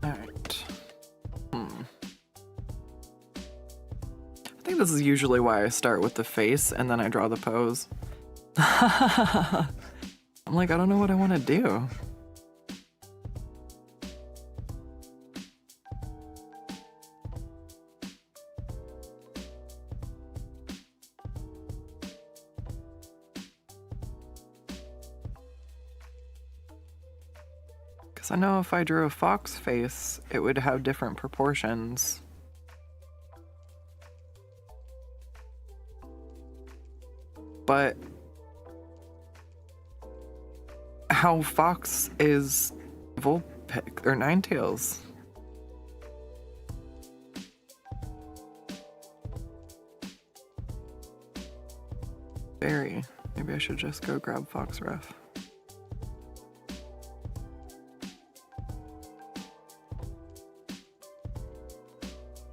S1: All right. I think this is usually why I start with the face and then I draw the pose. I'm like, I don't know what I want to do. I know if I drew a fox face, it would have different proportions. But how fox is Vulpix or Ninetails? Very. Maybe I should just go grab fox ref.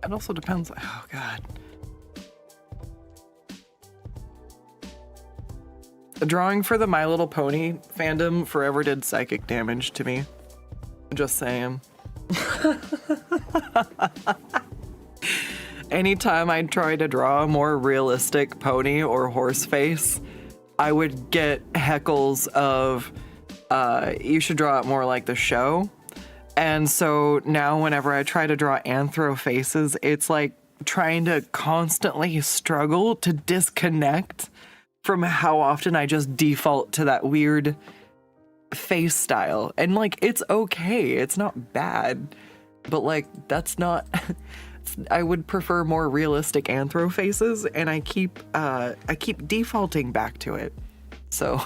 S1: It also depends. Oh god. The drawing for the My Little Pony fandom forever did psychic damage to me. Just saying. Anytime I'd try to draw a more realistic pony or horse face, I would get heckles of, you should draw it more like the show. And so now whenever I try to draw anthro faces, it's like trying to constantly struggle to disconnect from how often I just default to that weird face style. And like, it's okay. It's not bad. But like, that's not... I would prefer more realistic anthro faces, and I keep defaulting back to it. So...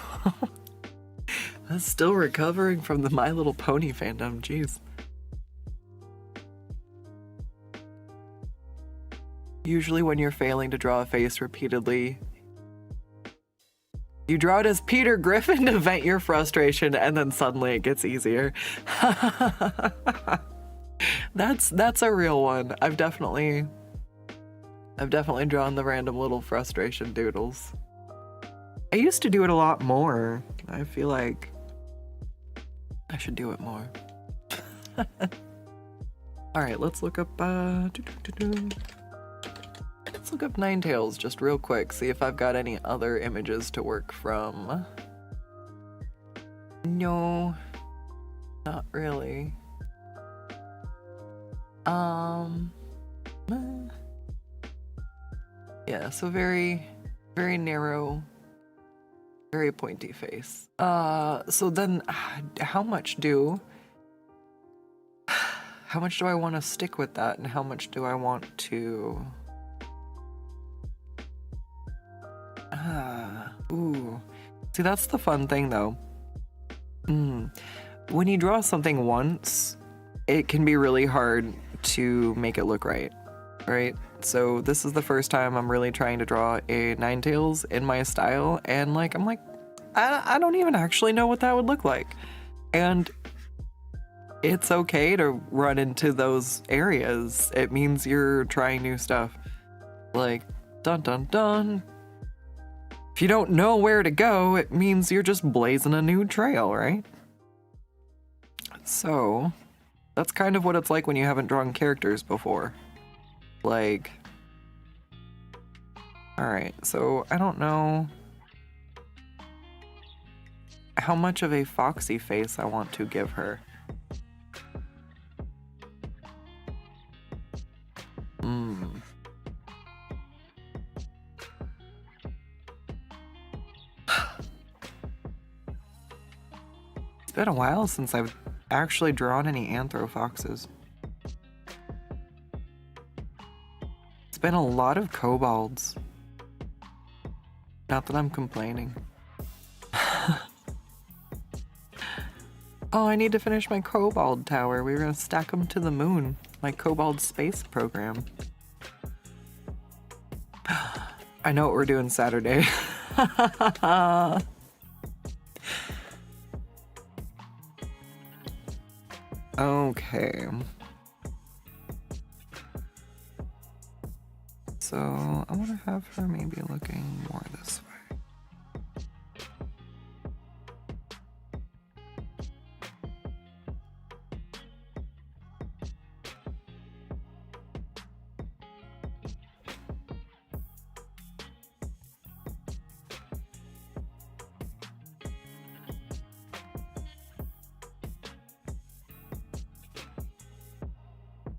S1: I'm still recovering from the My Little Pony fandom, jeez. Usually when you're failing to draw a face repeatedly, you draw it as Peter Griffin to vent your frustration, and then suddenly it gets easier. That's a real one. I've definitely drawn the random little frustration doodles. I used to do it a lot more. I feel like I should do it more. All right, let's look up let's look up Ninetails just real quick, see if I've got any other images to work from. No, not really. Yeah, so very narrow, very pointy face. So then how much do I want to stick with that, and how much do I want to ooh. See, that's the fun thing though. When you draw something once, it can be really hard to make it look right? So this is the first time I'm really trying to draw a Ninetails in my style, and like I'm like, I don't even actually know what that would look like. And it's okay to run into those areas. It means you're trying new stuff. Like, dun dun dun. If you don't know where to go, it means you're just blazing a new trail, right? So, that's kind of what it's like when you haven't drawn characters before. Like, alright, so I don't know how much of a foxy face I want to give her. been a while since I've actually drawn any anthro foxes. It's been a lot of kobolds. Not that I'm complaining. Oh, I need to finish my kobold tower. We were gonna stack them to the moon. My kobold space program. I know what we're doing Saturday. Okay. So I want to have her maybe looking more this way.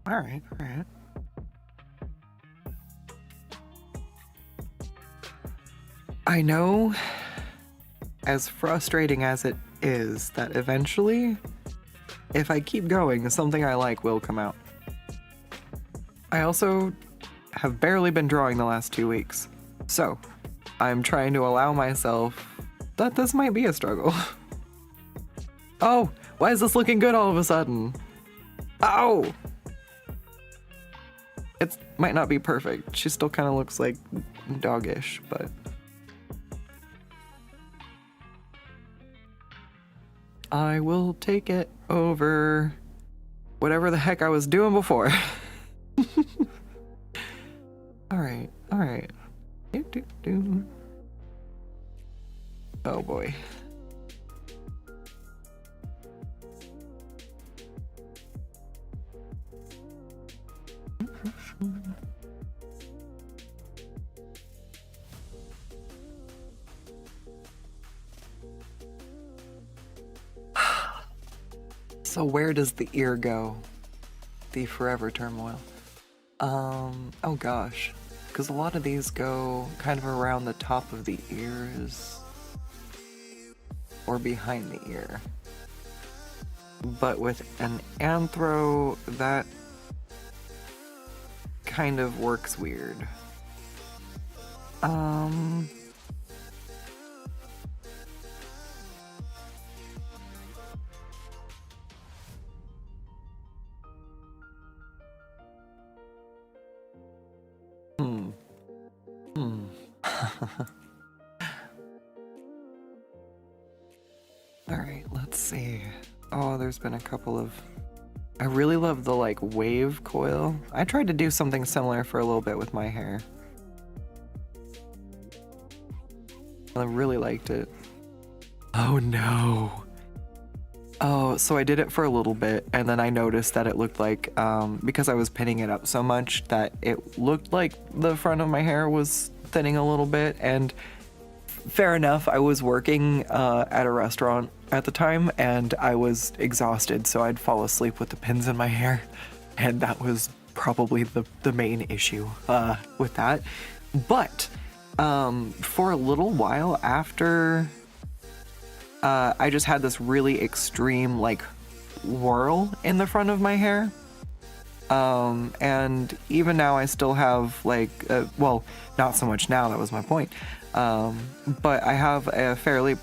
S1: All right, all right. I know, as frustrating as it is, that eventually, if I keep going, something I like will come out. I also have barely been drawing the last 2 weeks, so I'm trying to allow myself that this might be a struggle. Oh, why is this looking good all of a sudden? Ow! It might not be perfect. She still kind of looks like doggish, but... I will take it over whatever the heck I was doing before. Alright, alright. Oh boy. So where does the ear go? The forever turmoil. Oh gosh. Because a lot of these go kind of around the top of the ears. Or behind the ear. But with an anthro, that kind of works weird. Alright, let's see. Oh, there's been a couple of... I really love the, like, wave coil. I tried to do something similar for a little bit with my hair. I really liked it. Oh no! Oh, so I did it for a little bit, and then I noticed that it looked like, because I was pinning it up so much, that it looked like the front of my hair was thinning a little bit, and fair enough, I was working at a restaurant at the time, and I was exhausted, so I'd fall asleep with the pins in my hair, and that was probably the main issue with that. But for a little while after, I just had this really extreme, like, whirl in the front of my hair. And even now I still have, like, well, not so much now, that was my point. But I have a fairly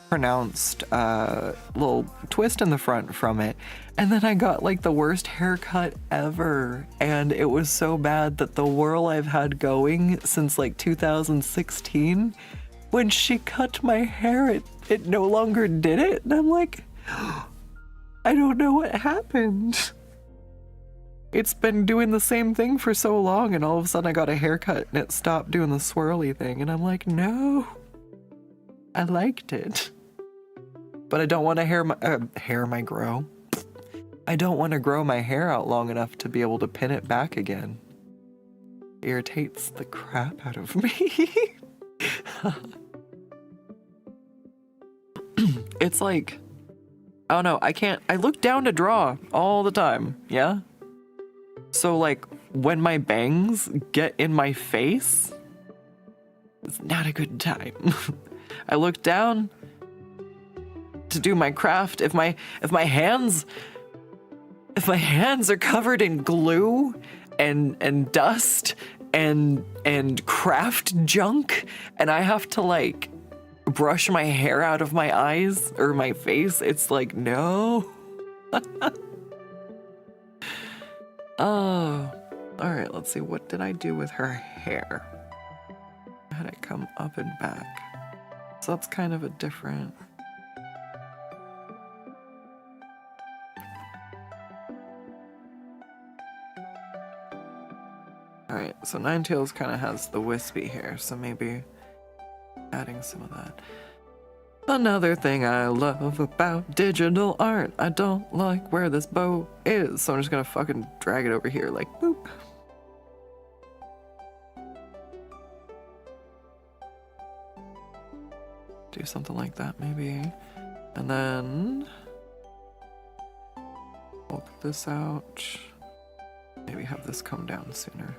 S1: pronounced little twist in the front from it. And then I got, like, the worst haircut ever. And it was so bad that the whirl I've had going since, like, 2016, when she cut my hair, it no longer did it. And I'm like, I don't know what happened. It's been doing the same thing for so long, and all of a sudden I got a haircut and it stopped doing the swirly thing, and I'm like, no. I liked it. But I don't want to grow. I don't want to grow my hair out long enough to be able to pin it back again. It irritates the crap out of me. It's like, I don't know, I look down to draw all the time, yeah? So, like, when my bangs get in my face, it's not a good time. I look down, to do my craft, if my hands are covered in glue and dust and craft junk, and I have to like brush my hair out of my eyes or my face, it's like, no. Oh, all right, let's see. What did I do with her hair? I had it come up and back. So that's kind of a different... Alright, so Ninetails kind of has the wispy hair, so maybe adding some of that. Another thing I love about digital art, I don't like where this bow is, so I'm just gonna fucking drag it over here, like, boop. Do something like that, maybe. And then... we'll put this out. Maybe have this come down sooner.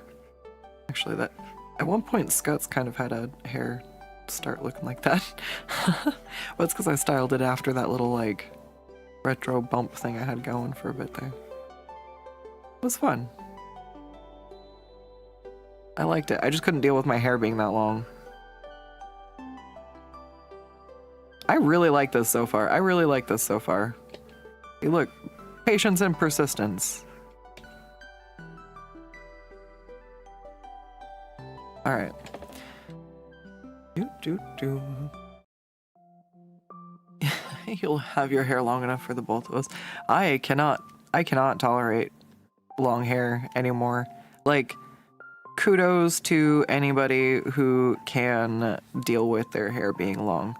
S1: Actually, that... at one point, Skuttz kind of had a hair start looking like that. Well, it's because I styled it after that little, like, retro bump thing I had going for a bit there. It was fun. I liked it. I just couldn't deal with my hair being that long. I really like this so far. I really like this so far. Hey, look. Patience and persistence. Alright. You'll have your hair long enough for the both of us. I cannot tolerate long hair anymore. Like, kudos to anybody who can deal with their hair being long.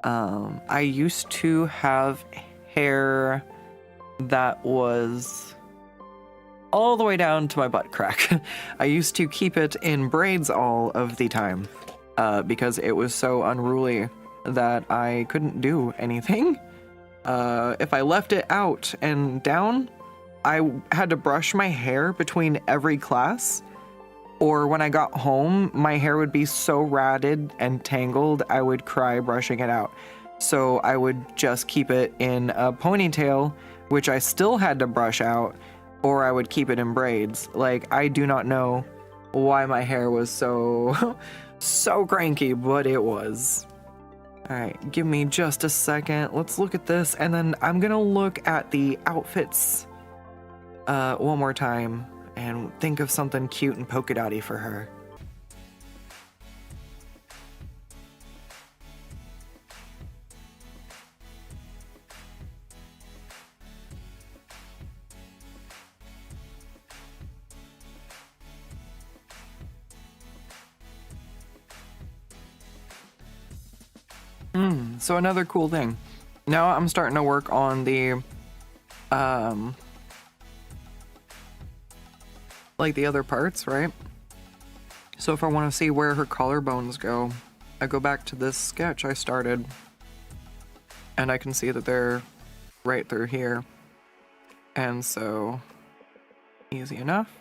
S1: I used to have hair that was all the way down to my butt crack. I used to keep it in braids all of the time because it was so unruly that I couldn't do anything. If I left it out and down, I had to brush my hair between every class. Or when I got home, my hair would be so ratted and tangled, I would cry brushing it out. So I would just keep it in a ponytail, which I still had to brush out, or I would keep it in braids. Like, I do not know why my hair was so, so cranky, but it was. All right, give me just a second. Let's look at this, and then I'm gonna look at the outfits one more time. And think of something cute and polka dotty for her. So another cool thing. Now I'm starting to work on the like the other parts, right? So if I want to see where her collarbones go, I go back to this sketch I started, and I can see that they're right through here. And so, easy enough.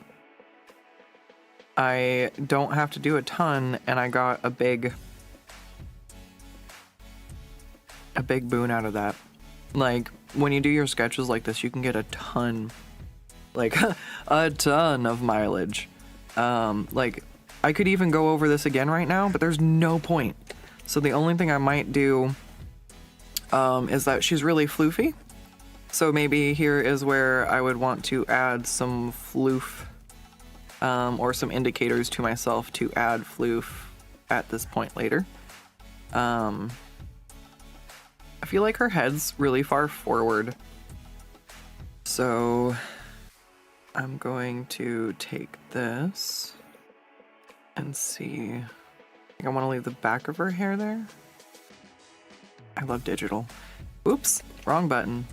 S1: I don't have to do a ton, and I got a big boon out of that. Like, when you do your sketches like this, you can get a ton, like a ton of mileage. Like, I could even go over this again right now, but there's no point. So the only thing I might do is that she's really floofy. So maybe here is where I would want to add some floof or some indicators to myself to add floof at this point later. I feel like her head's really far forward. So I'm going to take this and see. I think I want to leave the back of her hair there. I love digital. Oops, wrong button.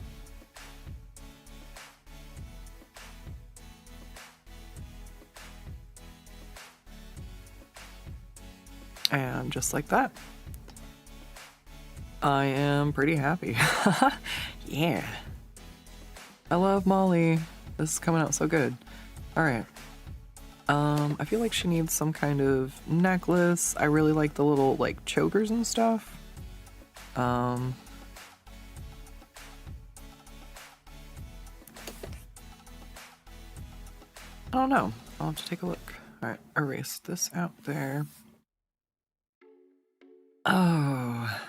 S1: And just like that. I am pretty happy. Yeah. I love Molly. This is coming out so good. All right. I feel like she needs some kind of necklace. I really like the little like chokers and stuff. I don't know. I'll have to take a look. All right, erase this out there. Oh.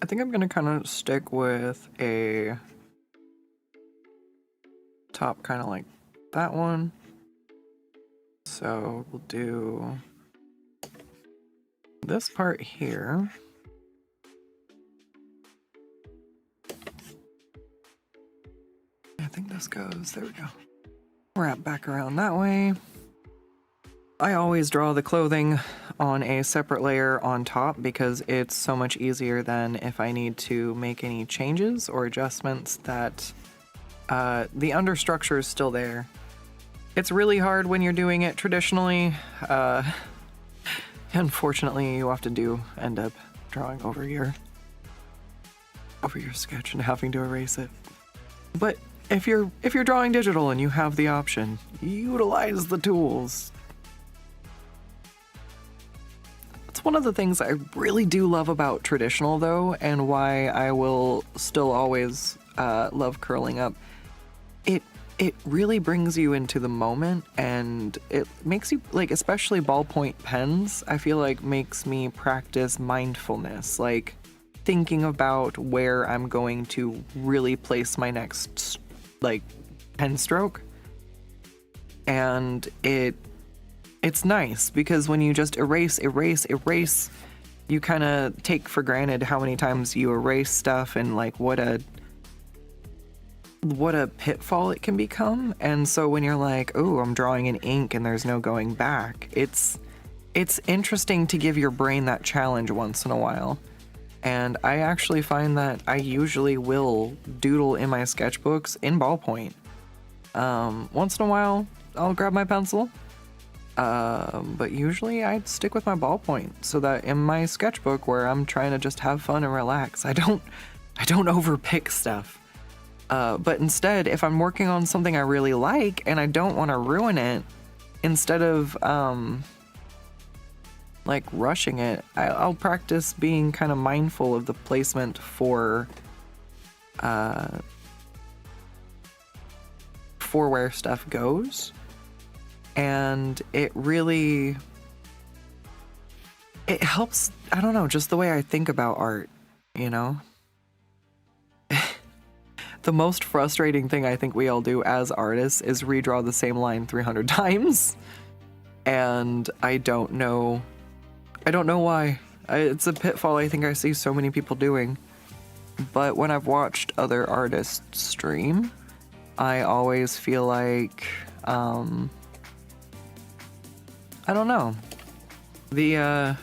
S1: I think I'm gonna kind of stick with a top kind of like that one. So we'll do this part here. I think this goes, there we go. Wrap back around that way. I always draw the clothing on a separate layer on top because it's so much easier than if I need to make any changes or adjustments that the understructure is still there. It's really hard when you're doing it traditionally. Unfortunately, you often do end up drawing over your sketch and having to erase it. But if you're drawing digital and you have the option, utilize the tools. It's one of the things I really do love about traditional though, and why I will still always love curling up. It really brings you into the moment, and it makes you, like, especially ballpoint pens, I feel like makes me practice mindfulness, like thinking about where I'm going to really place my next, like, pen stroke. And it's nice because when you just erase, you kind of take for granted how many times you erase stuff and like what a pitfall it can become. And so when you're like, oh, I'm drawing in ink and there's no going back, it's interesting to give your brain that challenge once in a while. And I actually find that I usually will doodle in my sketchbooks in ballpoint. Once in a while, I'll grab my pencil. But usually I stick with my ballpoint so that in my sketchbook where I'm trying to just have fun and relax, I don't overpick stuff. But instead, if I'm working on something I really like and I don't want to ruin it, instead of like rushing it, I'll practice being kind of mindful of the placement for where stuff goes. And it helps, I don't know, just the way I think about art, you know? The most frustrating thing I think we all do as artists is redraw the same line 300 times. And I don't know why. It's a pitfall I think I see so many people doing. But when I've watched other artists stream, I always feel like, I don't know. The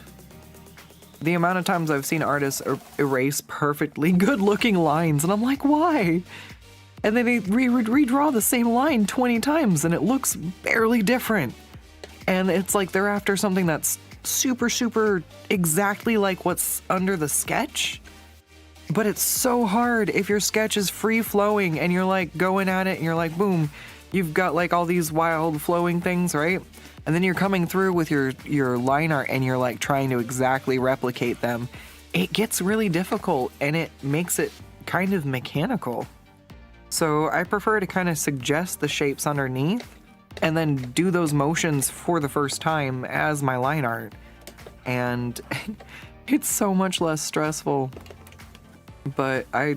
S1: amount of times I've seen artists erase perfectly good-looking lines, and I'm like, why? And then they redraw the same line 20 times, and it looks barely different. And it's like they're after something that's super, super exactly like what's under the sketch. But it's so hard if your sketch is free-flowing, and you're like going at it, and you're like, boom, you've got like all these wild flowing things, right? And then you're coming through with your line art and you're like trying to exactly replicate them. It gets really difficult and it makes it kind of mechanical. So I prefer to kind of suggest the shapes underneath and then do those motions for the first time as my line art. And it's so much less stressful. But I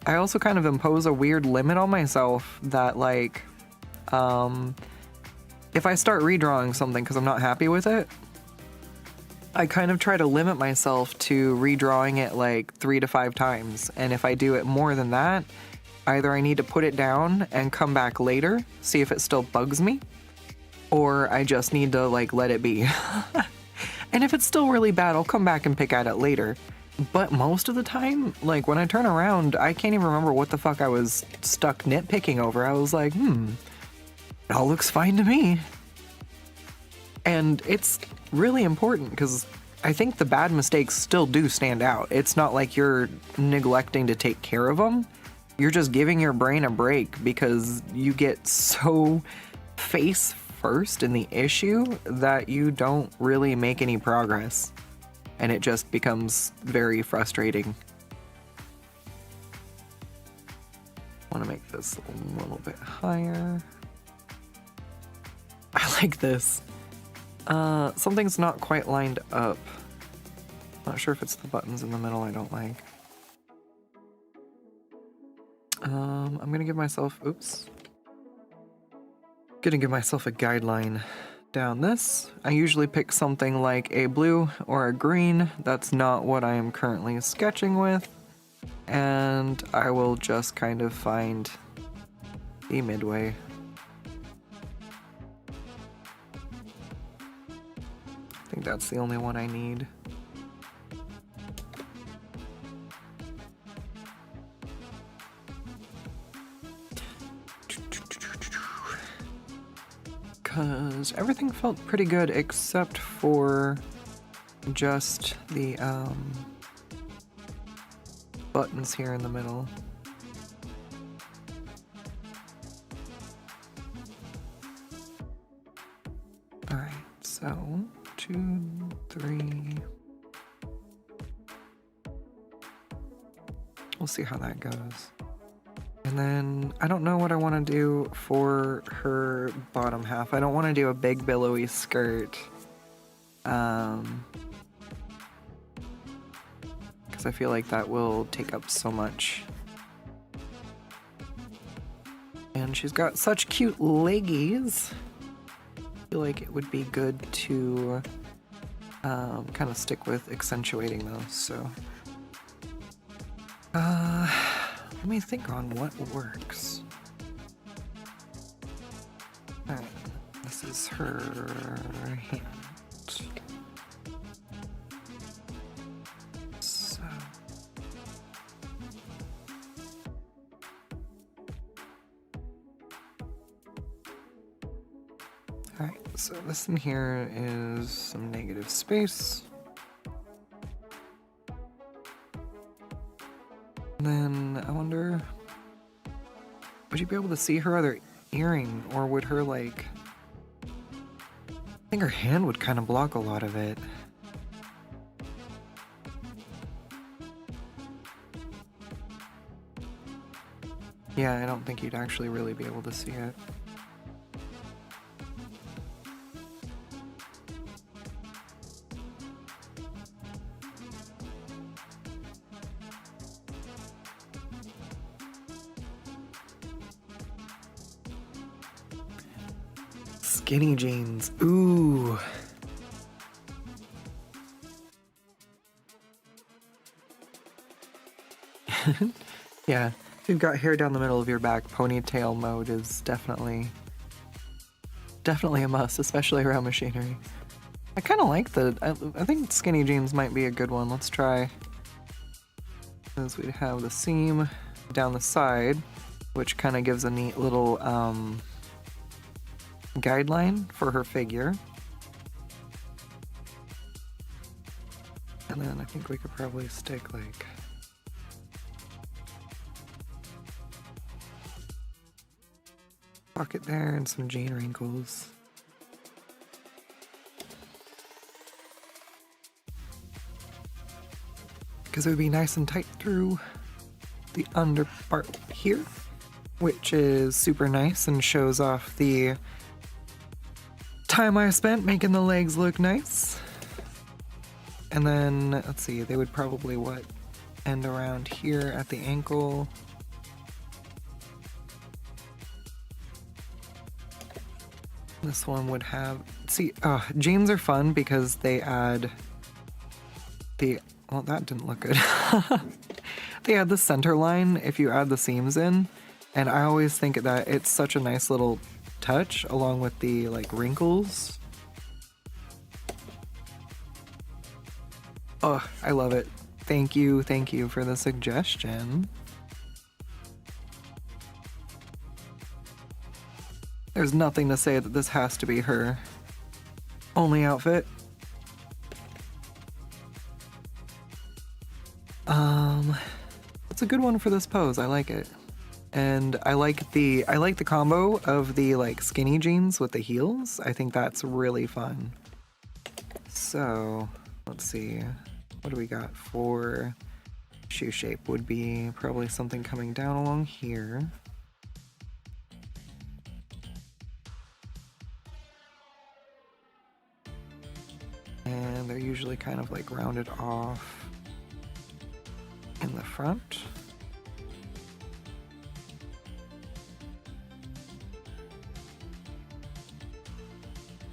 S1: also kind of impose a weird limit on myself that like, if I start redrawing something because I'm not happy with it, I kind of try to limit myself to redrawing it like 3 to 5 times. And if I do it more than that, either I need to put it down and come back later, see if it still bugs me, or I just need to like let it be. And if it's still really bad, I'll come back and pick at it later. But most of the time, like when I turn around, I can't even remember what the fuck I was stuck nitpicking over. I was like, it all looks fine to me. And it's really important because I think the bad mistakes still do stand out. It's not like you're neglecting to take care of them. You're just giving your brain a break because you get so face first in the issue that you don't really make any progress. And it just becomes very frustrating. Want to make this a little bit higher. I like this. Something's not quite lined up. Not sure if it's the buttons in the middle I don't like. I'm gonna give myself, gonna give myself a guideline down this. I usually pick something like a blue or a green. That's not what I am currently sketching with. And I will just kind of find the midway. I think that's the only one I need. Because everything felt pretty good except for just the buttons here in the middle. Alright, so 2, 3. We'll see how that goes. And then I don't know what I want to do for her bottom half. I don't want to do a big billowy skirt. Because I feel like that will take up so much. And she's got such cute leggies. I feel like it would be good to kind of stick with accentuating those, so. Let me think on what works. Alright, this is her hand. So. Alright, so this in here is some negative space. And then I wonder, would you be able to see her other earring, or would her like, I think her hand would kind of block a lot of it. Yeah, I don't think you'd actually really be able to see it. Skinny jeans. Ooh. Yeah, if you've got hair down the middle of your back, ponytail mode is definitely a must, especially around machinery. I kind of like I think skinny jeans might be a good one. Let's try. As we have the seam down the side, which kind of gives a neat little guideline for her figure. And then I think we could probably stick like pocket there and some jean wrinkles. Because it would be nice and tight through the under part here, which is super nice and shows off the time I spent making the legs look nice. And then, let's see, they would probably, end around here at the ankle. This one would have, jeans are fun because they add well, that didn't look good. They add the center line if you add the seams in, and I always think that it's such a nice little touch along with the like wrinkles. Oh, I love it. Thank you for the suggestion. There's nothing to say that this has to be her only outfit. It's a good one for this pose. I like it. And I like the combo of the like skinny jeans with the heels. I think that's really fun. So, let's see. What do we got for shoe shape would be probably something coming down along here. And they're usually kind of like rounded off in the front.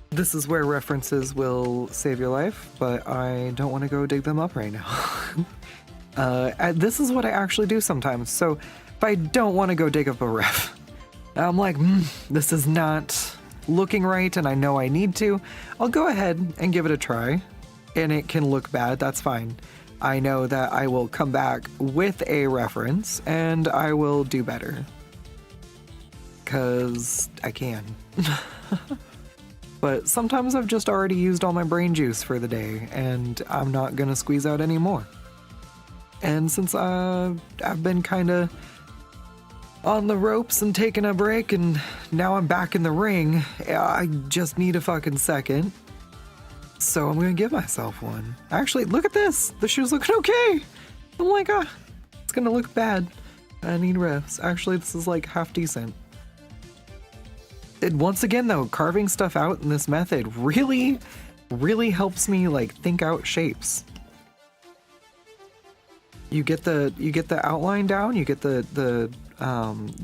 S1: This is where references will save your life, but I don't want to go dig them up right now. This is what I actually do sometimes. So if I don't want to go dig up a ref, I'm like, this is not looking right and I know I need to, I'll go ahead and give it a try. And it can look bad, that's fine. I know that I will come back with a reference and I will do better. 'Cause I can. But sometimes I've just already used all my brain juice for the day and I'm not gonna squeeze out any more. And since I've been kinda on the ropes and taking a break and now I'm back in the ring, I just need a fucking second. So I'm gonna give myself one. Actually, look at this! The shoe's looking okay! I'm like, it's gonna look bad. I need refs. Actually, this is like half decent. Once again though, carving stuff out in this method really helps me like think out shapes. You get the outline down, you get the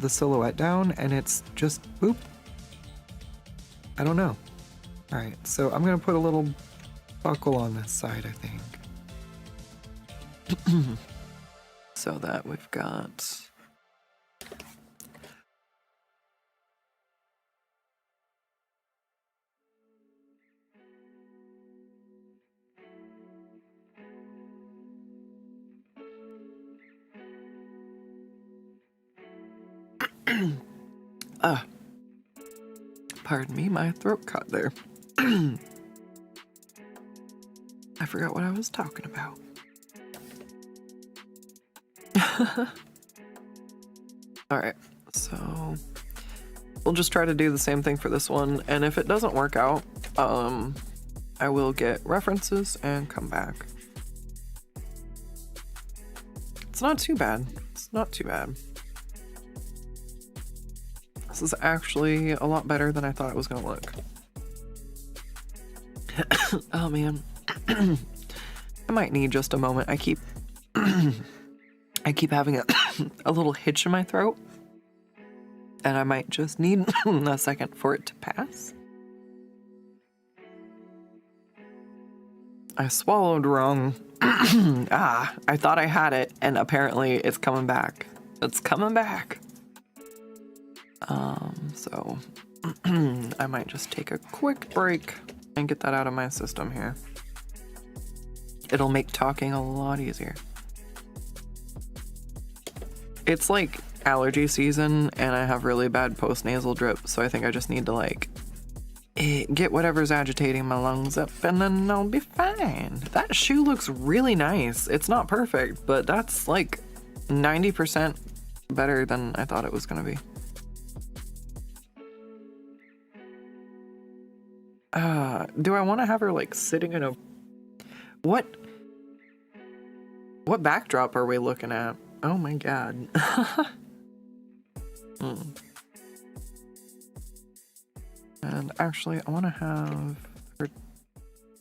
S1: silhouette down, and it's just boop. I don't know. All right, so I'm gonna put a little buckle on this side, I think, so that we've got. Pardon me, my throat caught there. I forgot what I was talking about. Alright, so we'll just try to do the same thing for this one, and if it doesn't work out, I will get references and come back. It's not too bad. It's not too bad. This is actually a lot better than I thought it was gonna look. Oh man. I might need just a moment. I keep having a little hitch in my throat, and I might just need a second for it to pass. I swallowed wrong. I thought I had it, and apparently it's coming back. It's coming back. So I might just take a quick break and get that out of my system here. It'll make talking a lot easier. It's like allergy season and I have really bad post-nasal drip, so I think I just need to like get whatever's agitating my lungs up and then I'll be fine. That shoe looks really nice. It's not perfect, but that's like 90% better than I thought it was gonna be. Do I want to have her like sitting in a... What backdrop are we looking at? Oh my god. And actually, I want to have her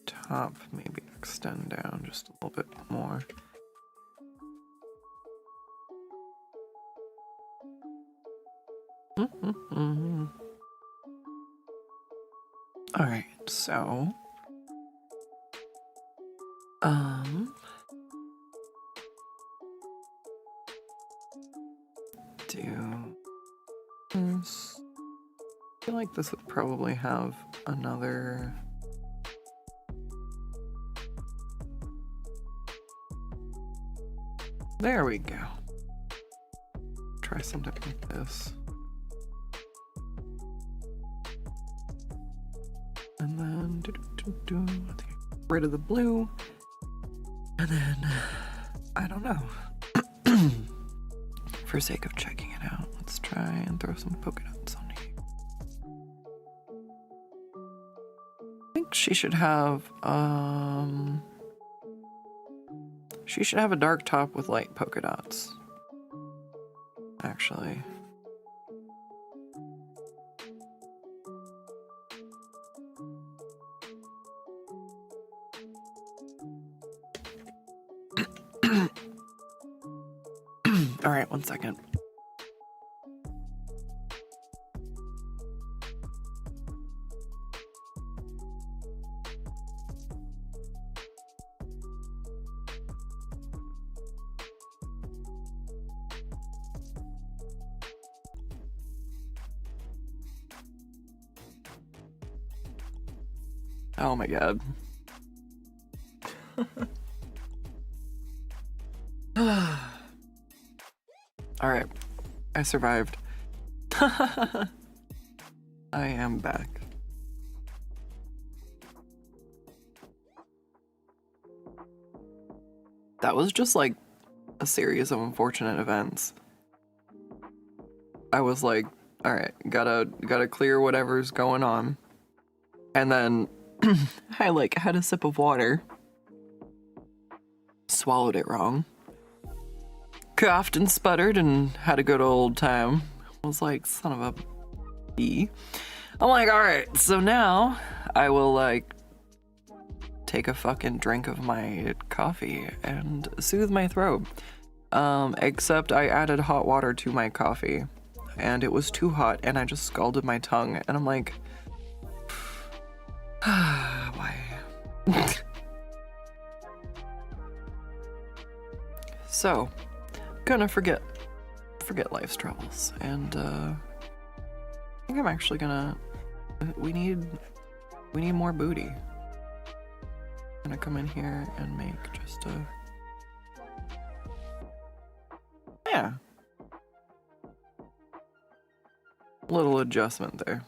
S1: top maybe extend down just a little bit more. All right, so do this. I feel like this would probably have another. There we go. Try something like this. And then get rid of the blue. And then I don't know. For sake of checking it out, let's try and throw some polka dots on here. I think she should have She should have a dark top with light polka dots. Actually. All right, 1 second. Oh my god. Alright. I survived. I am back. That was just like a series of unfortunate events. I was like, alright, gotta clear whatever's going on. And then I like had a sip of water. Swallowed it wrong. Coughed and sputtered and had a good old time. I was like, son of a bee. I'm like, alright, so now I will like take a fucking drink of my coffee and soothe my throat. Except I added hot water to my coffee and it was too hot and I just scalded my tongue and I'm like, why? So, gonna forget life's troubles, and I think I'm actually gonna. We need more booty. I'm gonna come in here and make just a. Yeah. Little adjustment there.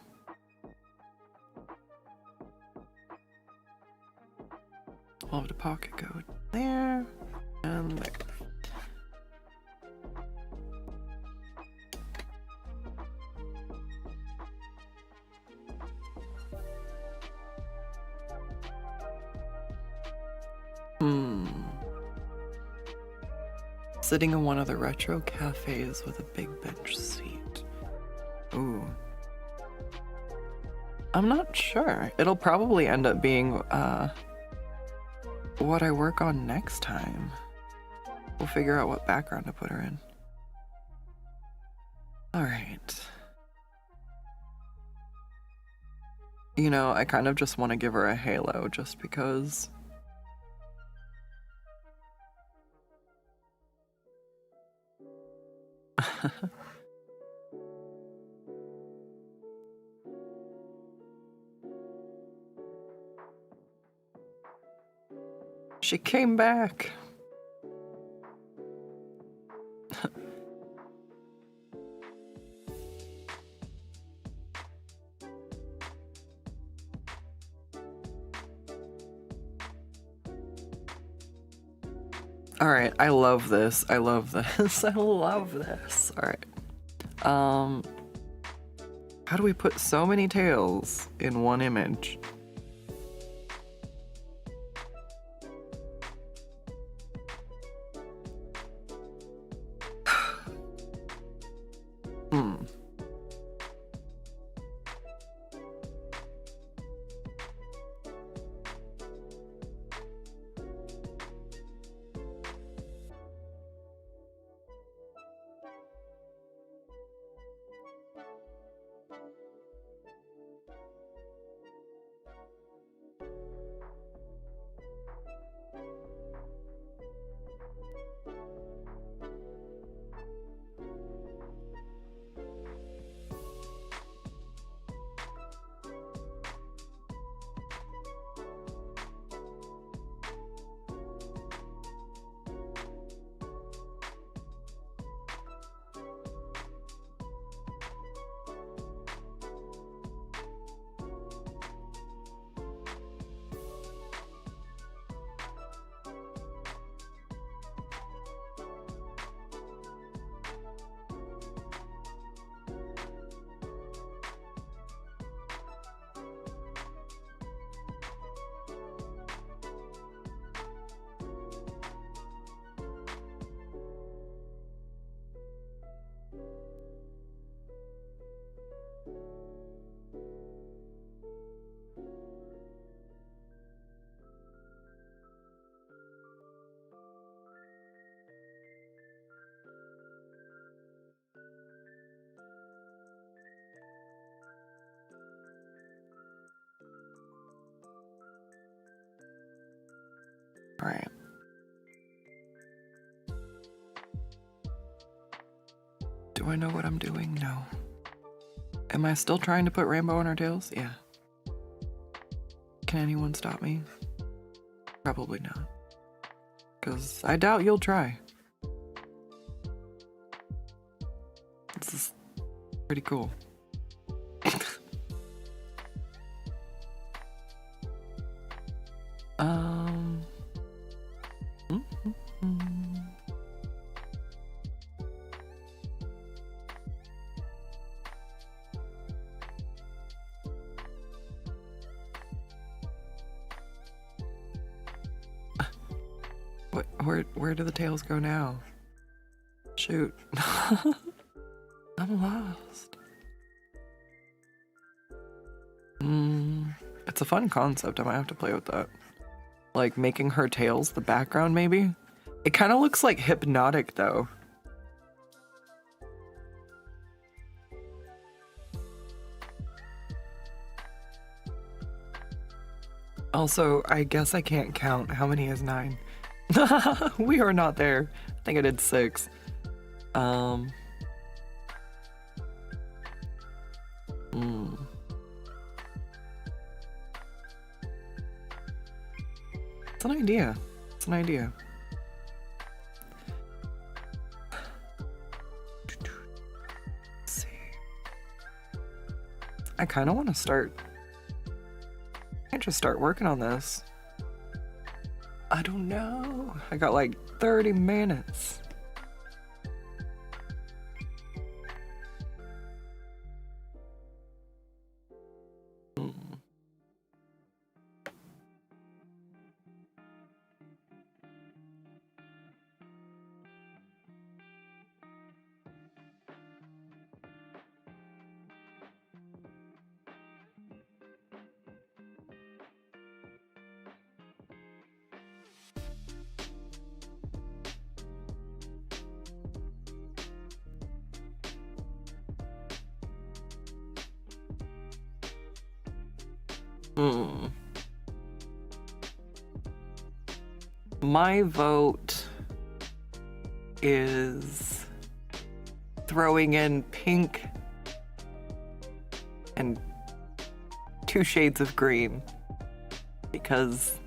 S1: I'll have the pocket go there and there. Sitting in one of the retro cafes with a big bench seat. Ooh. I'm not sure. It'll probably end up being what I work on next time. We'll figure out what background to put her in. Alright. You know, I kind of just want to give her a halo just because. She came back. All right, I love this. I love this. I love this. All right. How do we put so many tails in one image? All right. Do I know what I'm doing? No. Am I still trying to put rainbow on our tails? Yeah. Can anyone stop me? Probably not. Because I doubt you'll try. This is pretty cool. Where do the tails go now? Shoot. I'm lost. It's a fun concept. I might have to play with that. Like making her tails the background, maybe? It kind of looks like hypnotic, though. Also, I guess I can't count. How many is 9? We are not there. I think I did 6. It's an idea. It's an idea. Let's see. I kind of want to start. I just start working on this. I don't know. I got like 30 minutes. My vote is throwing in pink and 2 shades of green because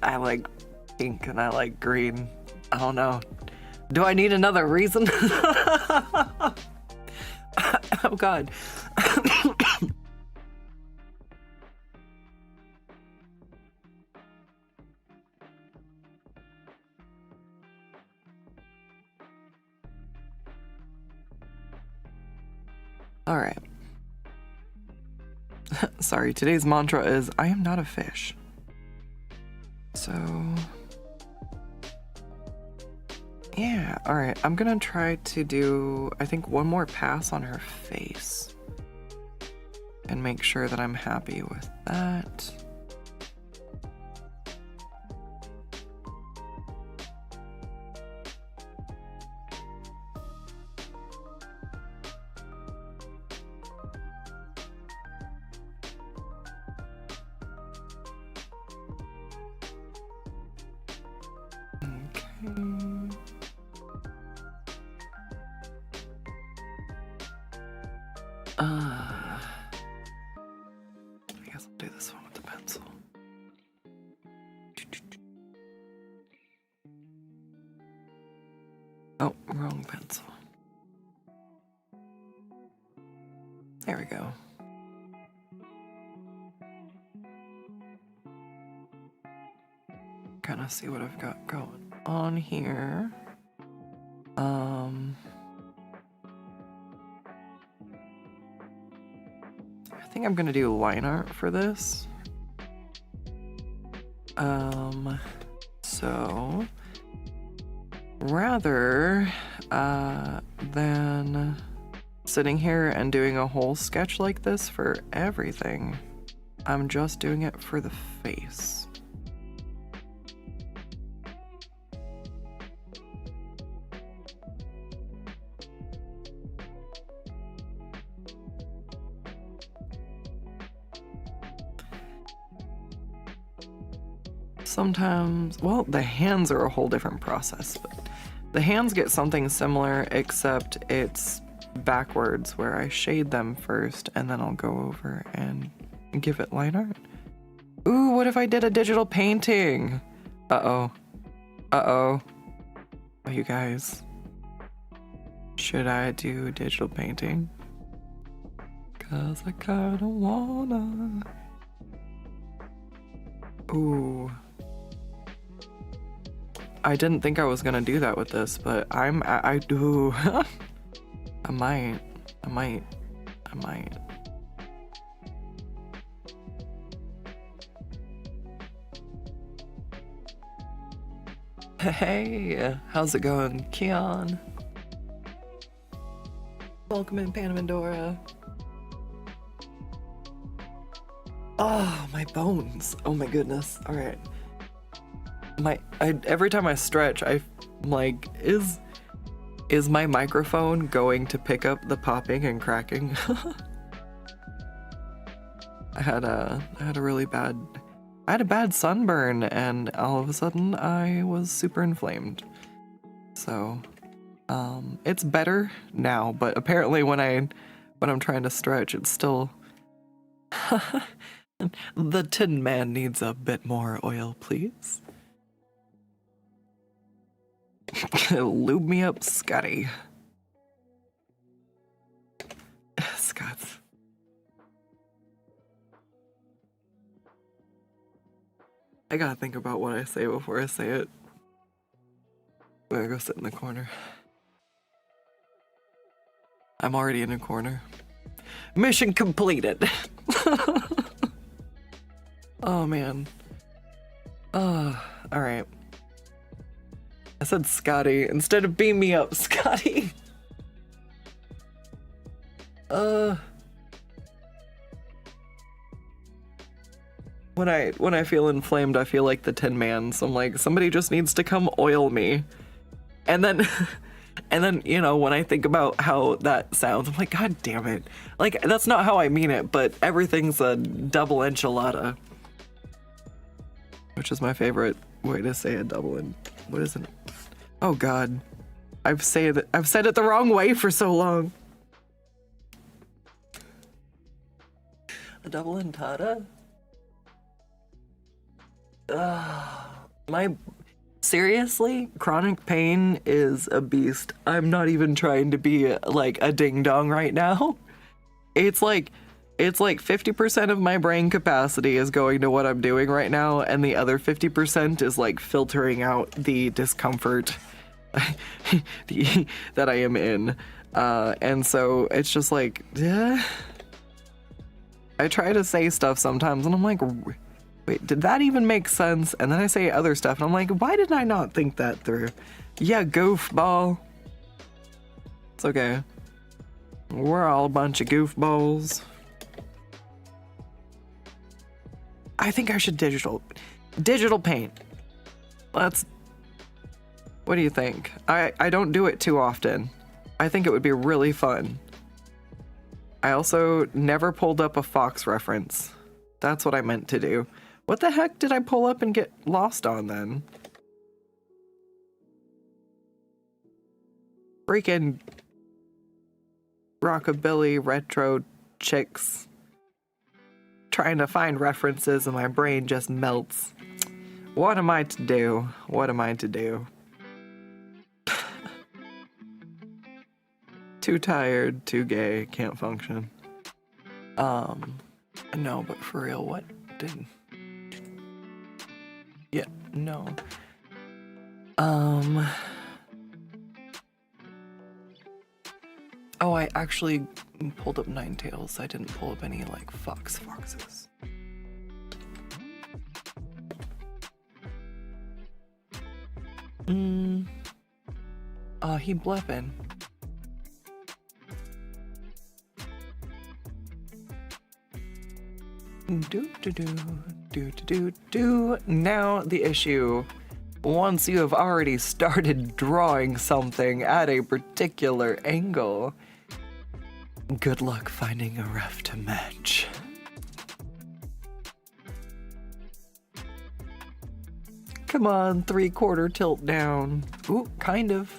S1: I like pink and I like green. I don't know. Do I need another reason? Oh God. All right. Sorry, today's mantra is, I am not a fish. So, yeah, all right. I'm gonna try to do, I think, one more pass on her face and make sure that I'm happy with that. I guess I'll do this one with the pencil. Oh, wrong pencil. There we go. Kind of see what I've got going on here. I think I'm gonna do line art for this. So rather than sitting here and doing a whole sketch like this for everything, I'm just doing it for the face. sometimes, well, the hands are a whole different process, but the hands get something similar, except it's backwards, where I shade them first and then I'll go over and give it line art. Ooh, what if I did a digital painting? Uh-oh. Uh-oh. Oh, you guys. Should I do digital painting? 'Cause I kinda wanna. Ooh. I didn't think I was gonna do that with this, but I do. I might. Hey, how's it going, Keon? Welcome in, Panamandora. Oh, my bones. Oh my goodness. All right. Every time I stretch, I'm like, is my microphone going to pick up the popping and cracking? I had a bad sunburn, and all of a sudden I was super inflamed. So, it's better now, but apparently when I'm trying to stretch, it's still the Tin Man needs a bit more oil, please. Lube me up, Scotty. Skuttz. I gotta think about what I say before I say it. I'm gonna go sit in the corner. I'm already in a corner. Mission completed. Oh man. Alright. I said Scotty instead of beam me up, Scotty. When I feel inflamed, I feel like the Tin Man. So I'm like, somebody just needs to come oil me. And then you know, when I think about how that sounds, I'm like, God damn it. Like, that's not how I mean it, but everything's a double enchilada. Which is my favorite way to say a double and what is it? Oh God. I've said it the wrong way for so long. A double enchilada? Seriously, chronic pain is a beast. I'm not even trying to be like a ding dong right now. It's like 50% of my brain capacity is going to what I'm doing right now, and the other 50% is like filtering out the discomfort that I am in. And so it's just like, I try to say stuff sometimes and I'm like, wait, did that even make sense? And then I say other stuff and I'm like, why did I not think that through? Yeah, goofball. It's okay. We're all a bunch of goofballs. I think I should digital paint. What do you think? I don't do it too often. I think it would be really fun. I also never pulled up a Fox reference. That's what I meant to do. What the heck did I pull up and get lost on then? Freaking Rockabilly retro chicks. Trying to find references and my brain just melts. What am I to do? What am I to do? Too tired, too gay, can't function. No, but for real, what did... Yeah, no. Oh, I actually pulled up Ninetails. I didn't pull up any, like, foxes. He bluffing. Now the issue. Once you have already started drawing something at a particular angle, good luck finding a ref to match. Come on, 3/4 tilt down. Ooh, kind of.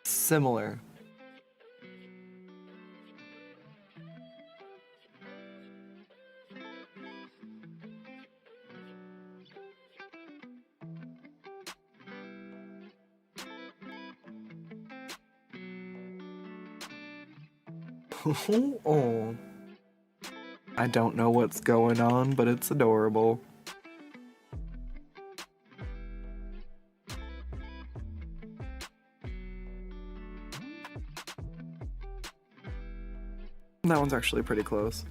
S1: Similar. Oh. I don't know what's going on, but it's adorable. That one's actually pretty close.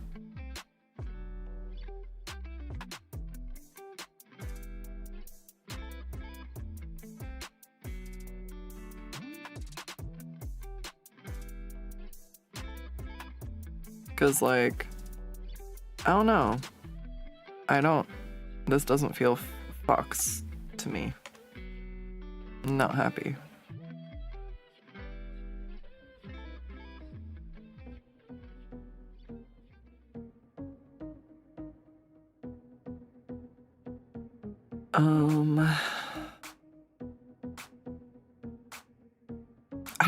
S1: Cause like, I don't know. This doesn't feel fox to me. I'm not happy. I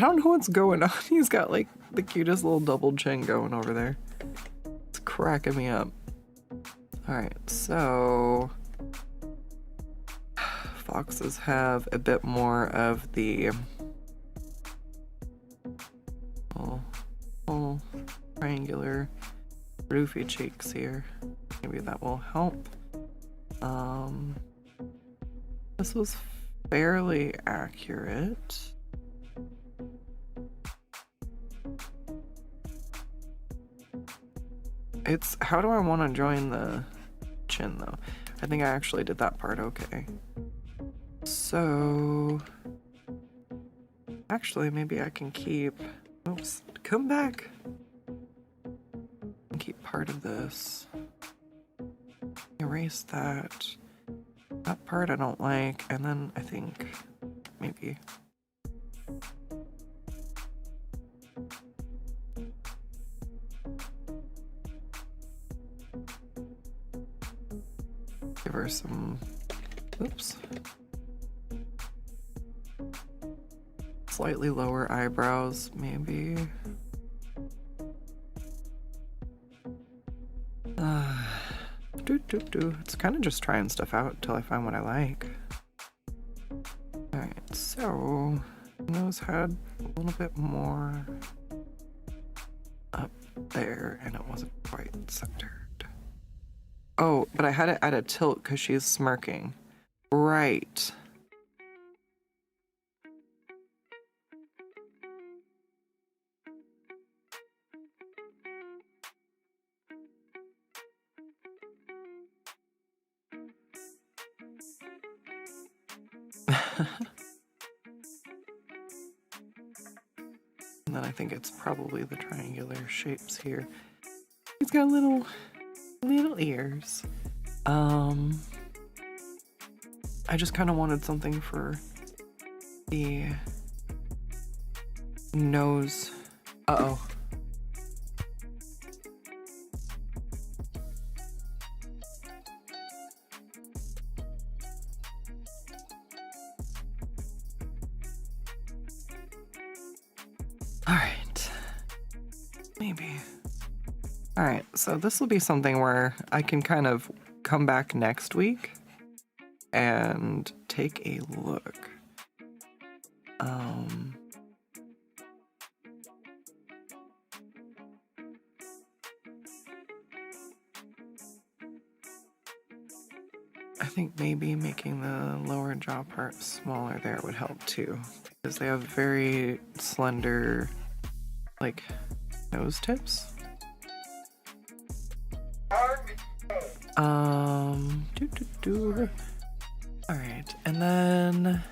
S1: don't know what's going on. He's got like the cutest little double chin going over there. It's cracking me up. Alright, so foxes have a bit more of the little triangular roofy cheeks here. Maybe that will help. This was fairly accurate. It's, how do I want to join the chin though? I think I actually did that part okay. So, actually maybe I can keep, oops, come back. Keep part of this. Erase that. That part I don't like, and then I think maybe give her some, oops, slightly lower eyebrows, maybe. It's kind of just trying stuff out until I find what I like. Alright, so nose had a little bit more up there and it wasn't quite centered. Oh, but I had it at a tilt because she's smirking. Right. And then I think it's probably the triangular shapes here. He's got little ears. I just kind of wanted something for the nose. Uh-oh. Alright. Maybe. Alright, so this will be something where I can kind of come back next week and take a look. I think maybe making the lower jaw part smaller there would help too, because they have very slender, like, nose tips. Alright, and then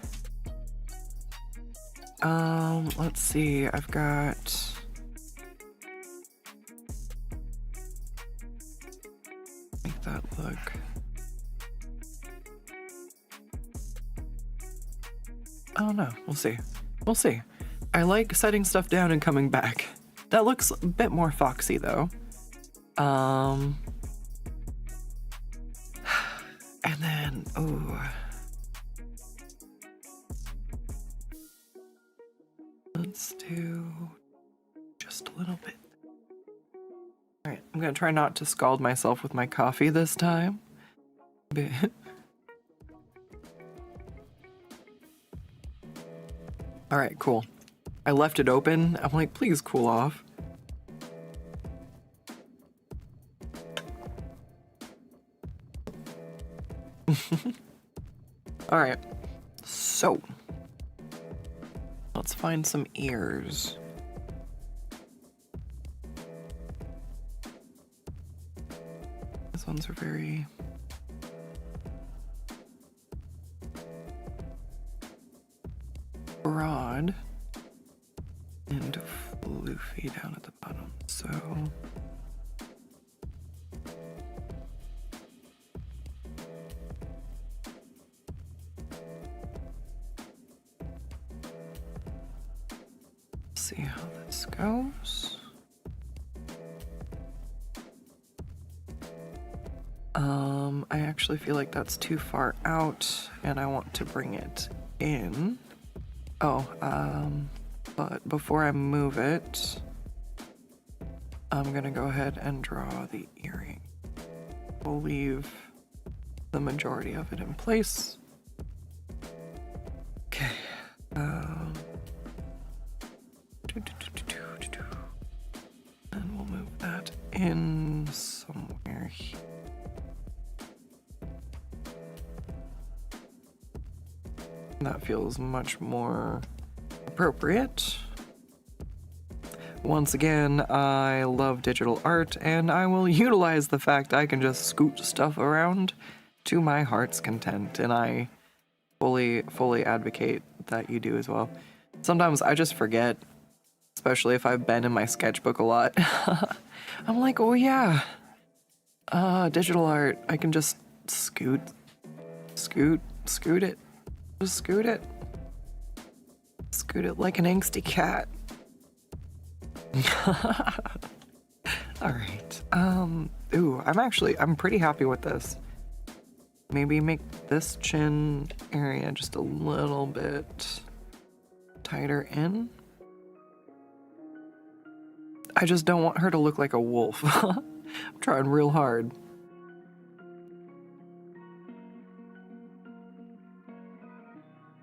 S1: let's see, I've got make that look I don't know. We'll see. We'll see. I like setting stuff down and coming back. That looks a bit more foxy though. And then, ooh. Let's do just a little bit. All right, I'm gonna try not to scald myself with my coffee this time. All right, cool. I left it open. I'm like, please cool off. All right, so let's find some ears. These ones are very broad and floofy down at the bottom, so see how this goes. I actually feel like that's too far out and I want to bring it in. Oh, but before I move it, I'm gonna go ahead and draw the earring. We'll leave the majority of it in place. Okay. And we'll move that in somewhere here. That feels much more appropriate. Once again, I love digital art, and I will utilize the fact I can just scoot stuff around to my heart's content, and I fully advocate that you do as well. Sometimes I just forget, especially if I've been in my sketchbook a lot. I'm like, oh yeah, digital art, I can just scoot it. Just scoot it. Scoot it like an angsty cat. Alright. Ooh, I'm pretty happy with this. Maybe make this chin area just a little bit tighter in. I just don't want her to look like a wolf. I'm trying real hard.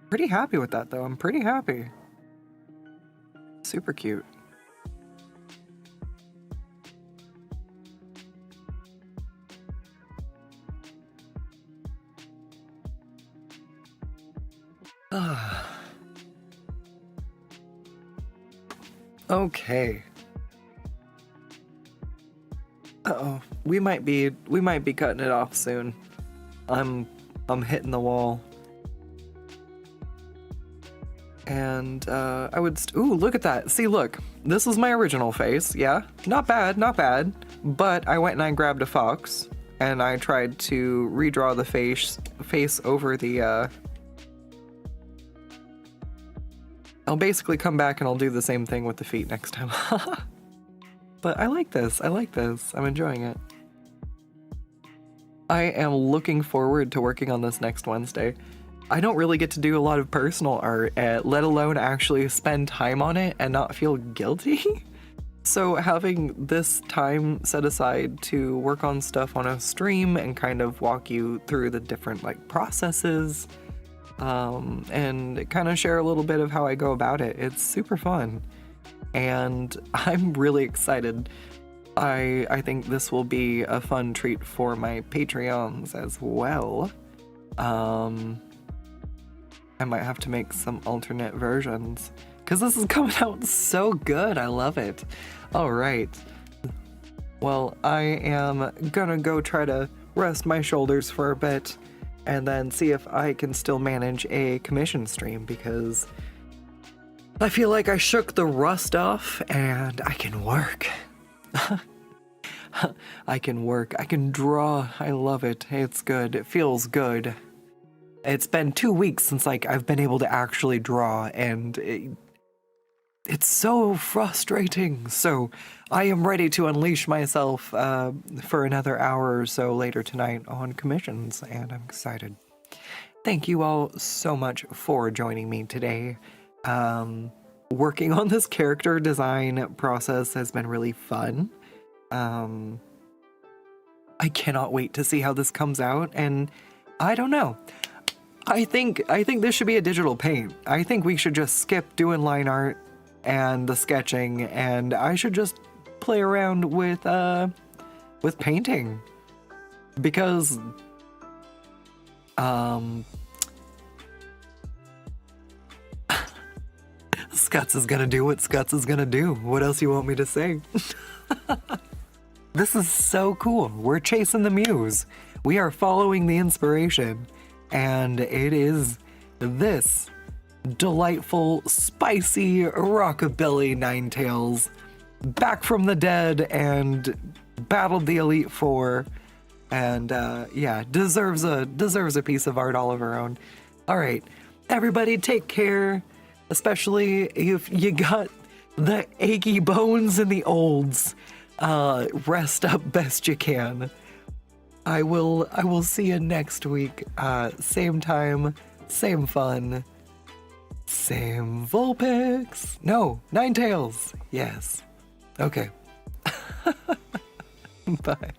S1: Pretty happy with that though. I'm pretty happy. Super cute. Okay. Uh-oh. We might be cutting it off soon. I'm hitting the wall. And I would ooh, look at that. See, look. This was my original face, yeah? Not bad, not bad. But I went and I grabbed a fox and I tried to redraw the face over the I'll basically come back and I'll do the same thing with the feet next time. But I like this. I like this. I'm enjoying it. I am looking forward to working on this next Wednesday. I don't really get to do a lot of personal art, let alone actually spend time on it and not feel guilty. So having this time set aside to work on stuff on a stream and kind of walk you through the different like processes, and kind of share a little bit of how I go about it, it's super fun. And I'm really excited. I think this will be a fun treat for my Patreons as well. I might have to make some alternate versions because this is coming out so good. I love it. All right. Well, I am gonna go try to rest my shoulders for a bit and then see if I can still manage a commission stream because I feel like I shook the rust off and I can work. I can work. I can draw. I love it. It's good. It feels good. It's been 2 weeks since like I've been able to actually draw, and it's so frustrating. So I am ready to unleash myself for another hour or so later tonight on commissions, and I'm excited. Thank you all so much for joining me today. Working on this character design process has been really fun. I cannot wait to see how this comes out, and I don't know. I think this should be a digital paint. I think we should just skip doing line art and the sketching, and I should just play around with painting, because Skuttz is gonna do what Skuttz is gonna do. What else you want me to say? This is so cool. We're chasing the muse. We are following the inspiration, and it is this delightful, spicy Rockabilly Ninetails, back from the dead and battled the Elite Four, and yeah, deserves a piece of art all of her own. All right, everybody, take care, especially if you got the achy bones and the olds. Rest up best you can. I will see you next week. Same time, same fun, same Vulpix. No, Ninetails. Yes. Okay. Bye.